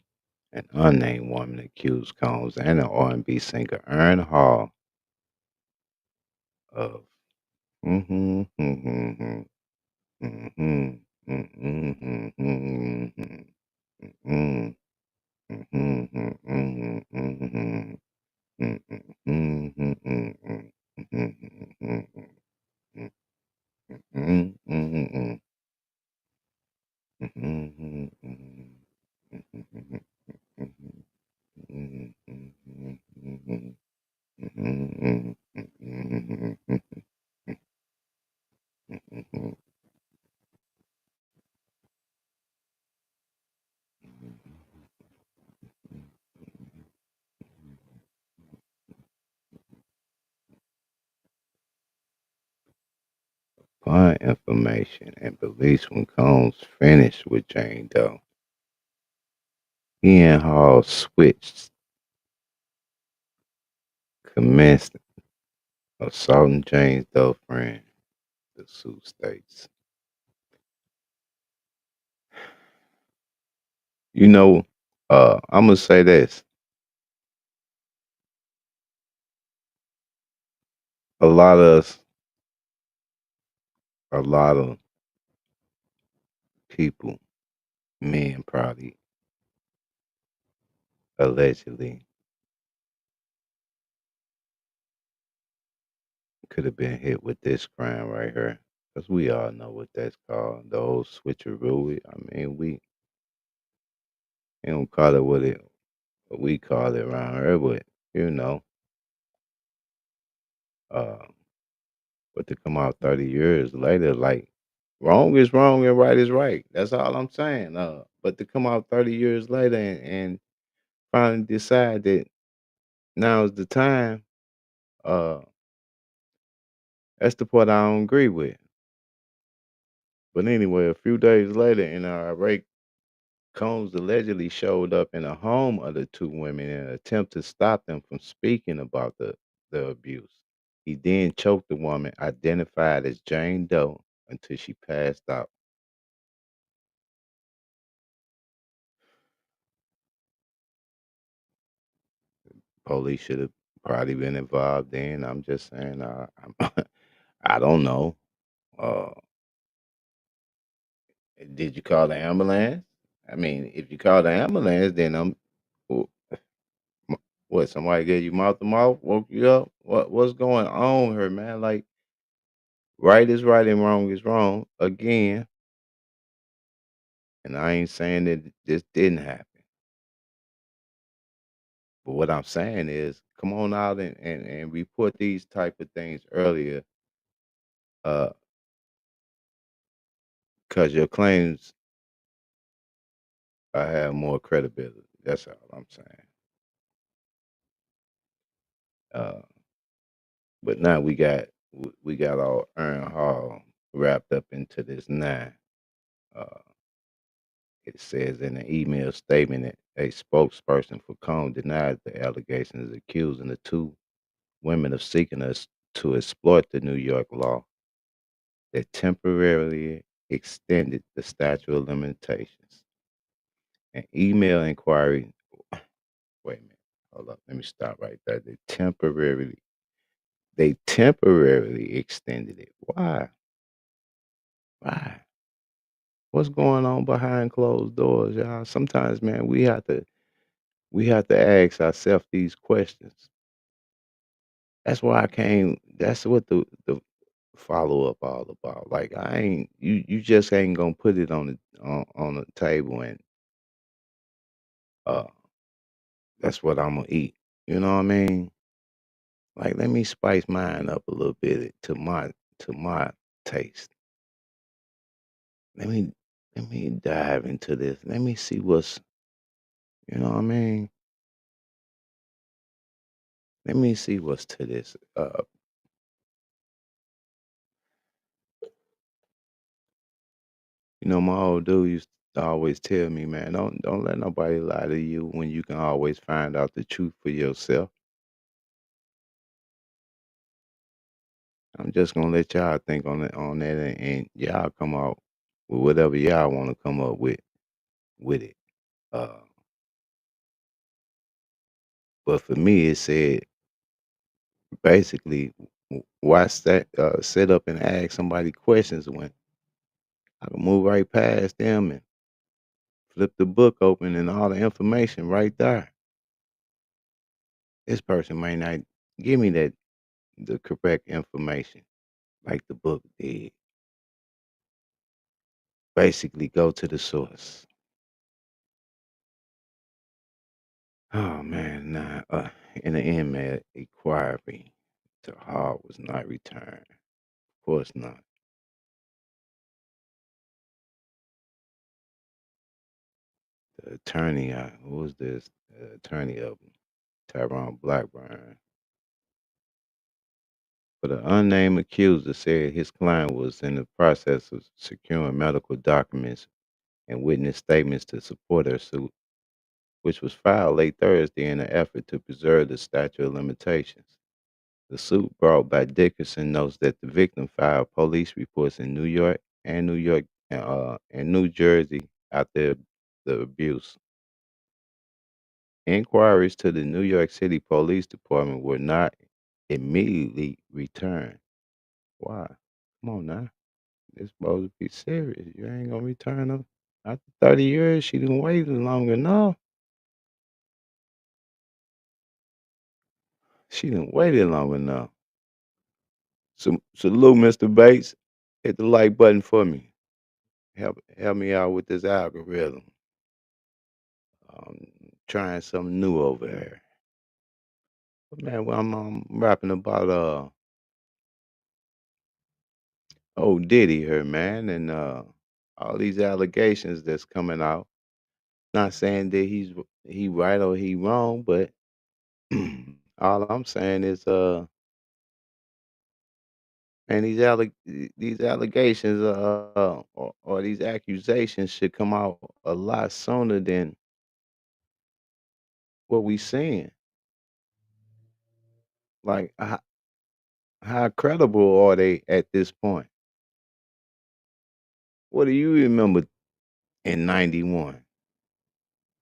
an unnamed woman accused Combs and the R&B singer Ern Hall of upon information and beliefs when Combs finished with Jane Doe. He and Hall switched, commenced assaulting Jane's Doe friend, the suit states. I'm gonna say this. A lot of a lot of people, men probably allegedly could have been hit with this crime right here. Because we all know what that's called. The old switcheroo. I mean, we don't call it what we call it around here, but you know, uh, but to come out 30 years later, like wrong is wrong and right is right. That's all I'm saying. But to come out 30 years later and finally decide that now is the time, uh, that's the part I don't agree with. But anyway, a few days later in our Ray Combs allegedly showed up in the home of the two women in an attempt to stop them from speaking about the abuse. He then choked the woman, identified as Jane Doe, until she passed out. Police should have probably been involved then. I'm just saying, I don't know. Uh, did you call the ambulance? I mean, if you call the ambulance, then What? Somebody gave you mouth to mouth, woke you up? What's going on here, man? Like, right is right and wrong is wrong again. And I ain't saying that this didn't happen. But what I'm saying is, come on out and report these type of things earlier, because your claims have more credibility. That's all I'm saying. Uh, but now we got all Aaron Hall wrapped up into this now. Uh, it says in an email statement that a spokesperson for Cone denied the allegations, accusing the two women of seeking us to exploit the New York law that temporarily extended the statute of limitations. An email inquiry. Wait a minute. Hold up. Let me stop right there. They temporarily extended it. Why? Why? What's going on behind closed doors, y'all? Sometimes, man, we have to ask ourselves these questions. That's why I came. That's what the follow up all about. Like, I ain't you just ain't gonna put it on the table and uh that's what I'm gonna eat. You know what I mean? Like, let me spice mine up a little bit to my taste. Let me dive into this. Let me see what's, you know what I mean? Let me see what's to this. You know, my old dude used to always tell me, man, don't let nobody lie to you when you can always find out the truth for yourself. I'm just gonna let y'all think on that, and y'all come out with whatever y'all want to come up with it. Uh, but for me, it said basically, why sit up and ask somebody questions when I can move right past them and flip the book open and all the information right there. This person may not give me the correct information like the book did. Basically, go to the source. Oh man, nah. In the email inquiry, the Hall was not returned. Of course not. The attorney, who was this? The attorney of Tyrone Blackburn. But an unnamed accuser said his client was in the process of securing medical documents and witness statements to support her suit, which was filed late Thursday in an effort to preserve the statute of limitations. The suit brought by Dickerson notes that the victim filed police reports in New York and New Jersey after the abuse. Inquiries to the New York City Police Department were not immediately returned. Why? Come on now. It's supposed to be serious. You ain't gonna return them. After 30 years, she done waited long enough. She done waited long enough. So, salute, Mr. Bates. Hit the like button for me. Help me out with this algorithm. Trying something new over here. But man, well, I'm rapping about old Diddy here, man, and all these allegations that's coming out. Not saying that he right or he wrong, but all I'm saying is and these allegations or these accusations should come out a lot sooner than what we seeing. Like, how credible are they at this point? What do you remember in '91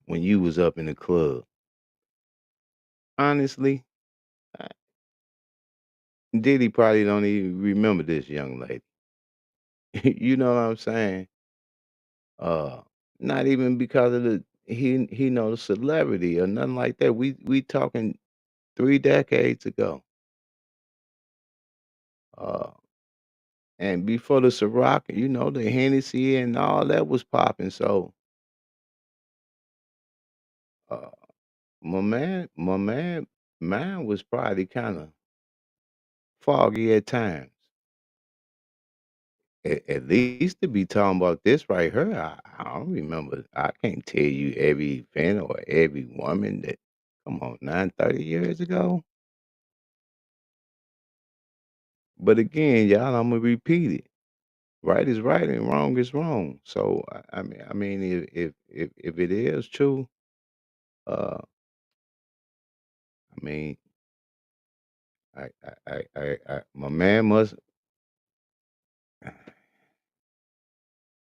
when you was up in the club? Honestly, uh, Diddy probably don't even remember this young lady. You know what I'm saying? Uh, Not even because of he know the celebrity or nothing like that. We talking 3 decades ago. Uh, and before the Ciroc, the Hennessy and all that was popping. So, uh, my man was probably kind of foggy at times. At least to be talking about this right here, I don't remember. I can't tell you every event or every woman that. Come on, 30 years ago. But again, y'all, I'm gonna repeat it. Right is right and wrong is wrong. So I mean, if it is true, I mean, my man must.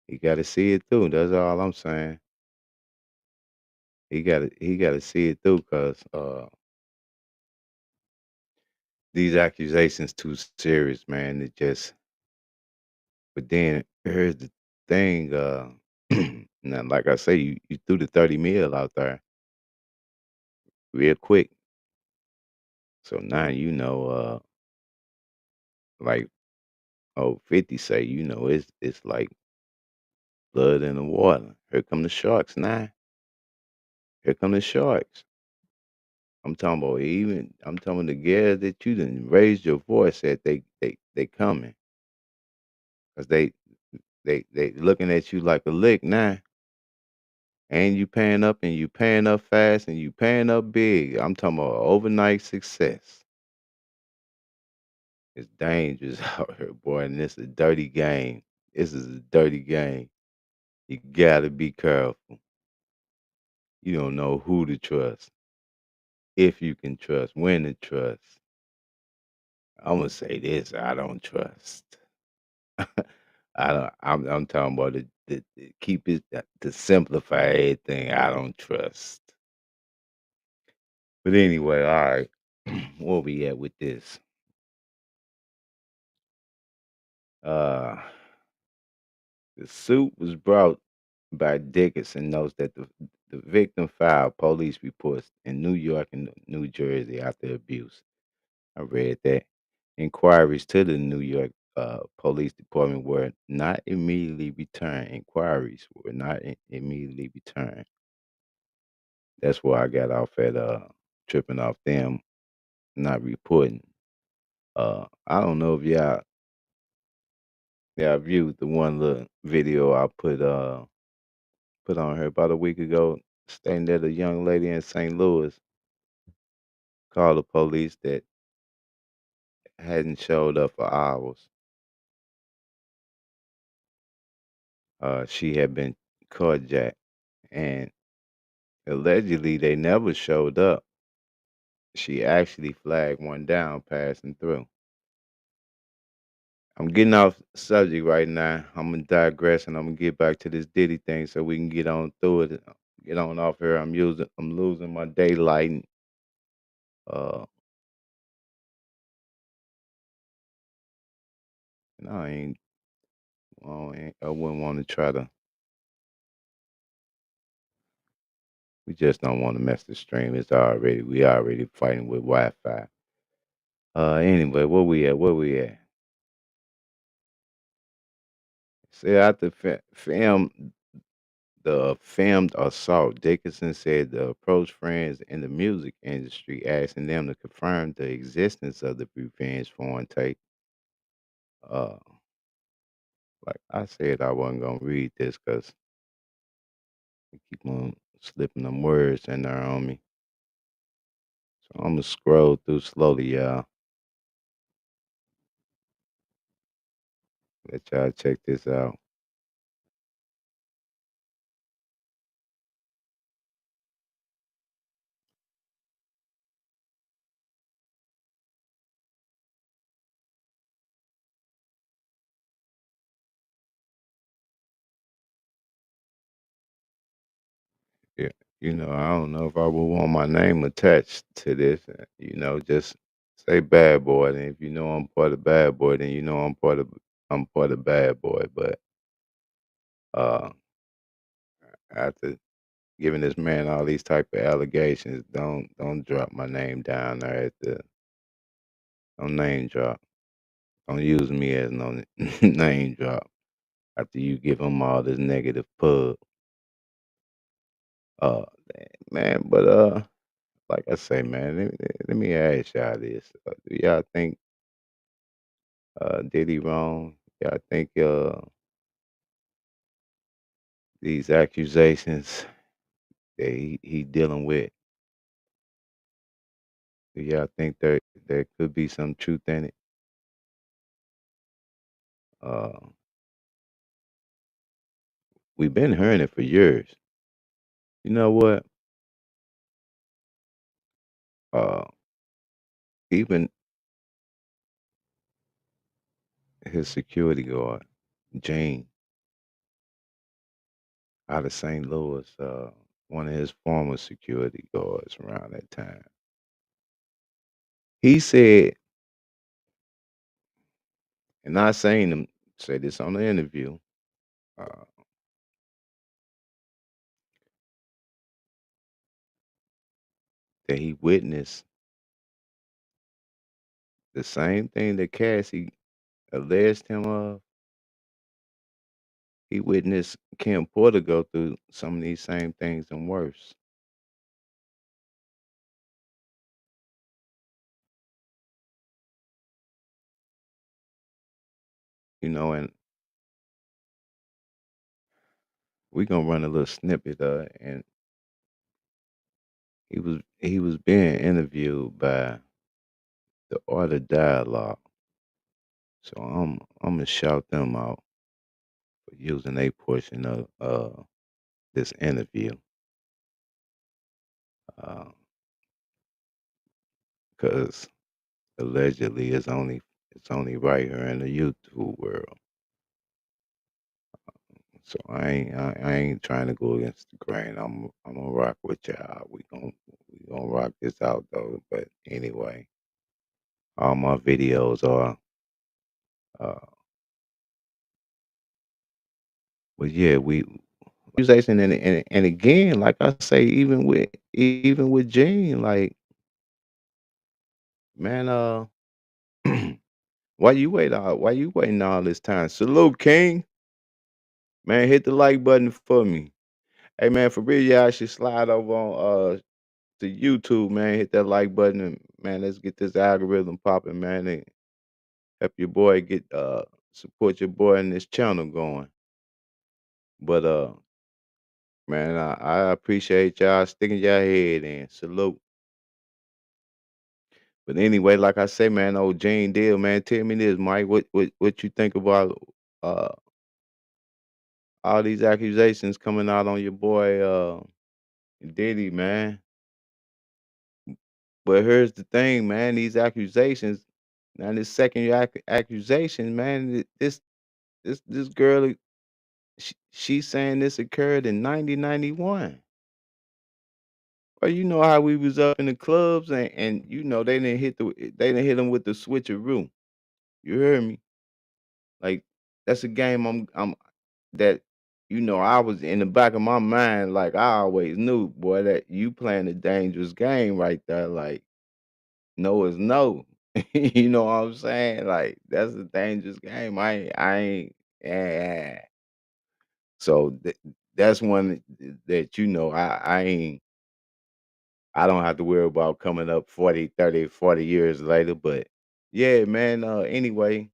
He got to see it through. That's all I'm saying. He got to see it through, cause these accusations too serious, man. It just. But then here's the thing. Now, like I say, you threw the 30 mil out there real quick. So now like, oh, 50 say, it's like blood in the water. Here come the sharks now. Here come the sharks. I'm talking the gas that you done raised your voice at, they coming. Cause they looking at you like a lick now. And you paying up and you paying up fast and you paying up big. I'm talking about overnight success. It's dangerous out here, boy, and it's a dirty game. This is a dirty game. You gotta be careful. You don't know who to trust, if you can trust, when to trust. I'm gonna say this: I don't trust. I don't. I'm talking about keep it to simplify everything. I don't trust. But anyway, all right. Where we at with this? Uh, the suit was brought by Dickinson notes that the victim filed police reports in New York and New Jersey after abuse. I read that. Inquiries to the New York Police Department were not immediately returned. Inquiries were not immediately returned. That's where I got off at tripping off them not reporting. I don't know if y'all viewed the one little video I put on her about a week ago, stating that a young lady in St. Louis called the police that hadn't showed up for hours. She had been carjacked, and allegedly they never showed up. She actually flagged one down passing through. I'm getting off subject right now. I'm gonna digress and I'm gonna get back to this Diddy thing so we can get on through it. Get on off here. I'm losing my daylight. And, uh, and I wouldn't want to try to. We just don't want to mess the stream. We already fighting with Wi-Fi. Anyway, where we at? Where we at? See, after the filmed assault, Dickinson said the approached friends in the music industry, asking them to confirm the existence of the revenge porn tape. Uh, like I said, I wasn't gonna read this because I keep on slipping them words in there on me. So I'm gonna scroll through slowly, y'all. Let y'all check this out. Yeah, I don't know if I would want my name attached to this. Just say bad boy. And if you know I'm part of bad boy, then I'm part of bad boy. But uh, after giving this man all these type of allegations, don't drop my name down there at the don't name drop. Don't use me as no name drop after you give him all this negative pub. Uh, man, but like I say, man, let me ask y'all this: do y'all think did he wrong? Y'all think these accusations that he dealing with? Do y'all think there could be some truth in it? Uh, we've been hearing it for years. You know what? Uh, even his security guard, Gene, out of St. Louis, one of his former security guards around that time, he said, and I seen him say this on the interview, uh, that he witnessed the same thing that Cassie alleged him of. He witnessed Kim Porter go through some of these same things and worse. You know, and we gonna run a little snippet and he was being interviewed by the Art of Dialogue. So I'm gonna shout them out for using a portion of this interview. Because allegedly it's only right here in the YouTube world. So I ain't trying to go against the grain. I'm gonna rock with y'all. We gonna rock this out though. But anyway, all my videos are uh but yeah, we accusation and again, like I say, even with Gene, like, man, why you waiting all this time? Salute King. Man, hit the like button for me. Hey man, for real, y'all should slide over on to YouTube, man. Hit that like button and man, let's get this algorithm popping, man, and help your boy get support your boy in this channel going. But man, I appreciate y'all sticking your head in. Salute. But anyway, like I say, man, old Gene Deal, man, tell me this, Mike. What you think about uh all these accusations coming out on your boy Diddy, man? But here's the thing, man. These accusations, now this second accusation, man. This girl, she's saying this occurred in 1991. Well, you know how we was up in the clubs and you know they didn't hit them with the switcheroo. You heard me? Like that's a game I'm that you know I was in the back of my mind like I always knew, boy, that you playing a dangerous game right there. Like no is no. You know what I'm saying? Like that's a dangerous game. I ain't yeah. So that's one that you know I don't have to worry about coming up 40, 30, 40 years later. But yeah, man, anyway,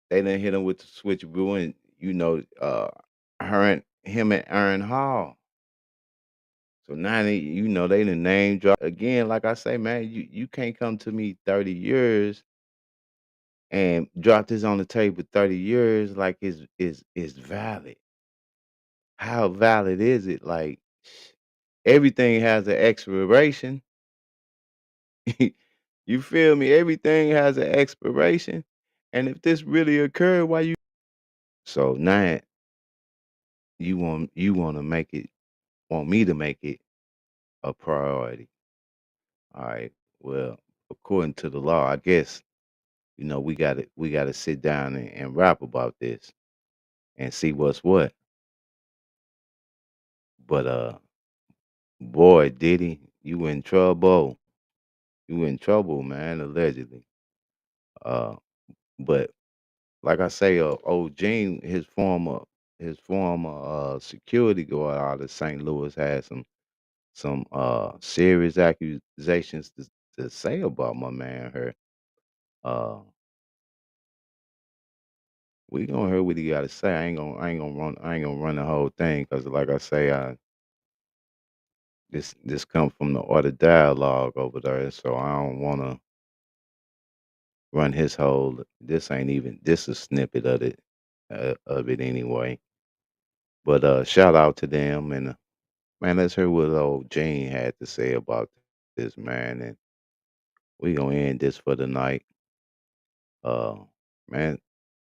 they done hit him with the switcheroo and you know, him and Aaron Hall. So now you know they the name drop again. Like I say, man, you can't come to me 30 years and drop this on the table 30 years like is valid. How valid is it? Like everything has an expiration. You feel me? Everything has an expiration. And if this really occurred, why you so now you want to want me to make it a priority. All right. Well, according to the law, I guess, you know, we gotta sit down and rap about this and see what's what. But boy, Diddy, you in trouble. You in trouble, man, allegedly. Uh, but like I say, old Gene, his former security guard out of St. Louis had some serious accusations to say about my man here. Uh, we gonna hear what he got to say. I ain't gonna run the whole thing because, like I say, this come from the Art of Dialogue over there, so I don't want to run his whole. This ain't even this a snippet of it anyway. But shout out to them and man, let's hear what old Gene had to say about this man, and we gonna end this for the night. Uh, man,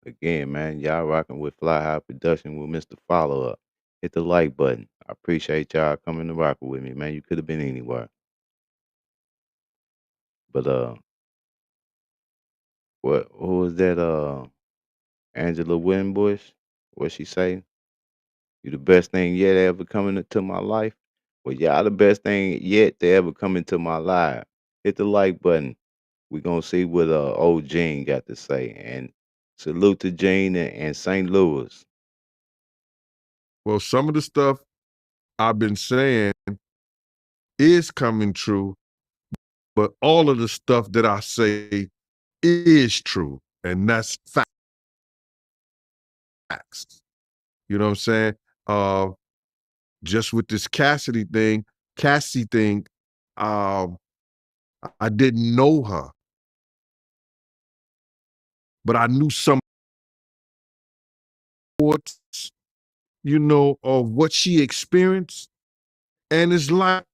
again, man, y'all rocking with Fly High Production with Mr. Follow Up. Hit the like button. I appreciate y'all coming to rock with me, man. You could have been anywhere. But who was that? Angela Winbush. What she say? You the best thing yet ever coming into my life. Well, y'all the best thing yet to ever come into my life. Hit the like button. We gonna see what old Gene got to say. And salute to Gene and St. Louis. Well, some of the stuff I've been saying is coming true, but all of the stuff that I say is true, and that's facts. You know what I'm saying? Just with this Cassie thing, I didn't know her, but I knew some reports, of what she experienced, and it's like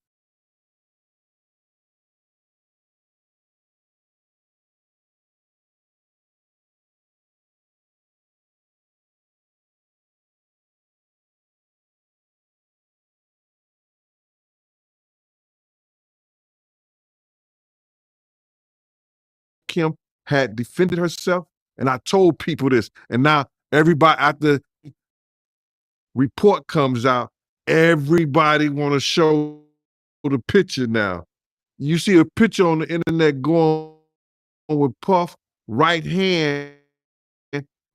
Kim had defended herself, and I told people this, and now everybody after report comes out, everybody want to show the picture now. You see a picture on the internet going with Puff, right hand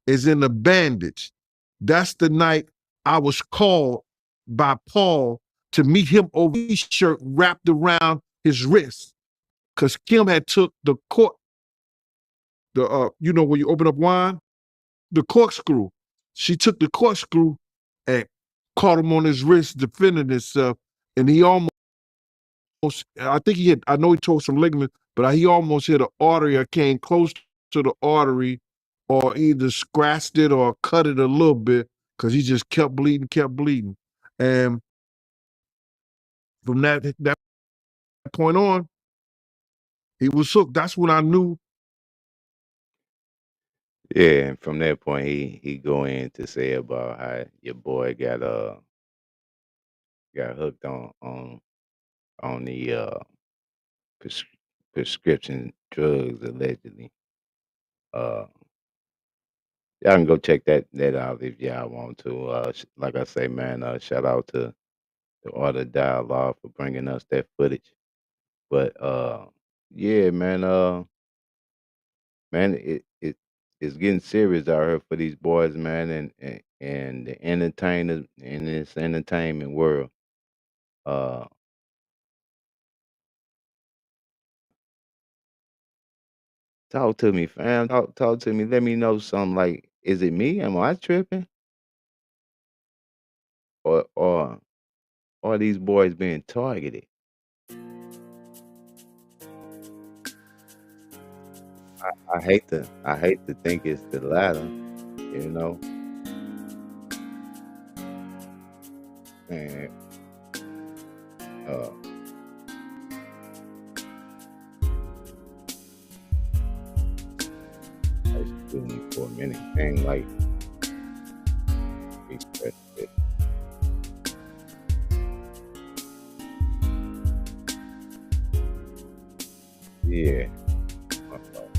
is in a bandage. That's the night I was called by Paul to meet him over his shirt wrapped around his wrist. Because Kim had took the cork, when you open up wine, the corkscrew. She took the corkscrew and caught him on his wrist defending himself, and he almost, I know he tore some ligaments, but he almost hit an artery or came close to the artery or either scratched it or cut it a little bit because he just kept bleeding. And from that point on, he was hooked. That's when I knew. Yeah, and from that point he go in to say about how your boy got hooked on the prescription drugs allegedly. Y'all can go check that out if y'all want to. Like I say, man, shout out to the Art of Dialogue for bringing us that footage. But yeah, man, it's getting serious out here for these boys, man, and the entertainers in this entertainment world. Talk to me, fam. Talk to me. Let me know something. Like, is it me? Am I tripping? Or are these boys being targeted? I hate to think it's the latter, you know. And uh excuse me for a minute. Ain't like express it. Yeah. My fault.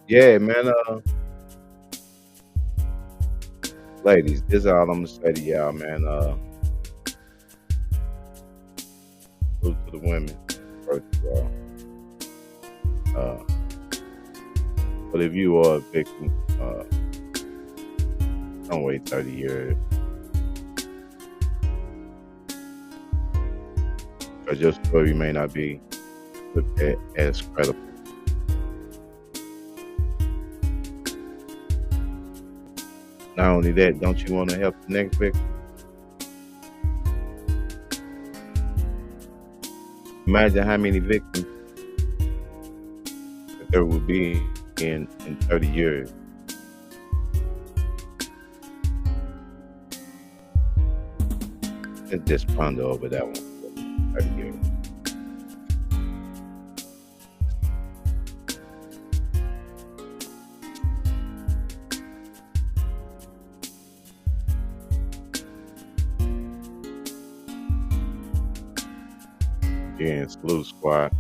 Yeah, man, ladies, this is all I'm gonna say to y'all, man. Salute to the women, first of all. But if you are a victim, don't wait 30 years. Because your story may not be looked at as credible. Not only that, don't you want to help the next victim? Imagine how many victims that there will be in 30 years. Let's just ponder over that one for 30 years. Again, Salute Squad.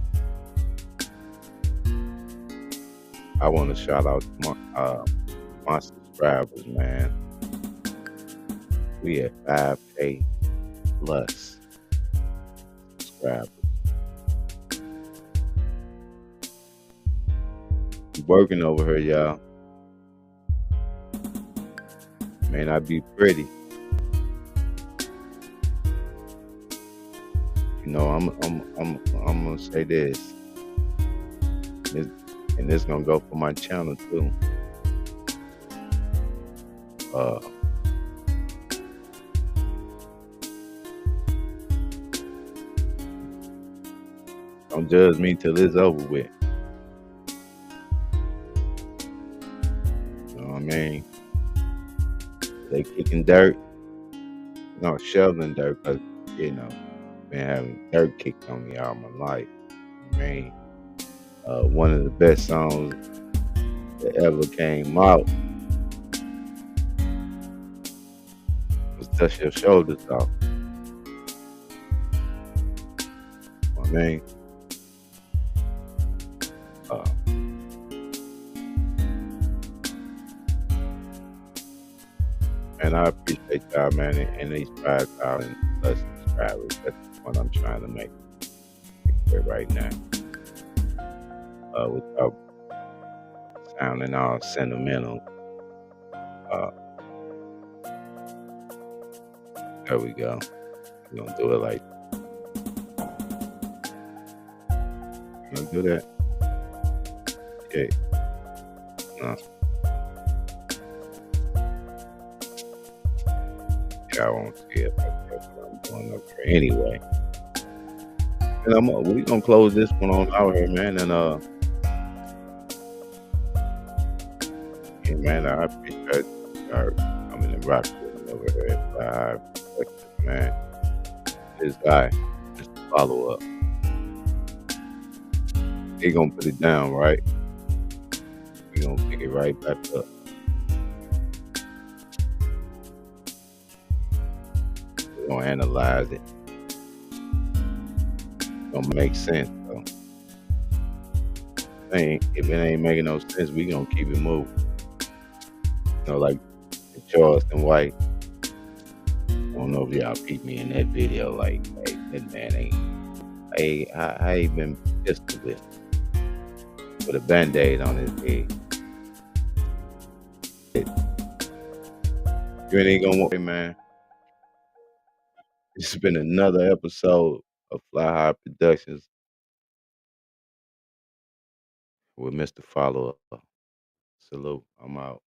I want to shout out to my subscribers, man. We at 5K plus subscribers. We working over here, y'all. May not be pretty. You know, I'm gonna say this, and this gonna go for my channel too. Don't judge me till it's over with. You know what I mean? They kicking dirt, no, shoveling dirt, because, you know, been having dirt kicked on me all my life. I mean, one of the best songs that ever came out was Dust Your Shoulders Off. I mean, and I appreciate y'all, man, and these 5,000 plus subscribers. That's what I'm trying to make clear right now. Without sounding all sentimental. There we go. We're gonna do it like I'm gonna do that. Okay. No. Yeah, I won't see it like that, but I'm going up here anyway. And we're gonna close this one on out here, man. And hey, man, I appreciate y'all coming and rocking with me over here at 5, man. This guy, just to follow up. He gonna put it down, right? We gonna pick it right back up. We're gonna analyze it. Gonna make sense, though. If it ain't making no sense, we gonna keep it moving. You know, like Charleston White. I don't know if y'all peeped me in that video. Like, hey, that man ain't. I ain't been pistol with a band-aid on his head. You ain't gonna want it, man. This has been another episode of Fly High Productions with Mr. Follow Up. Salute. I'm out.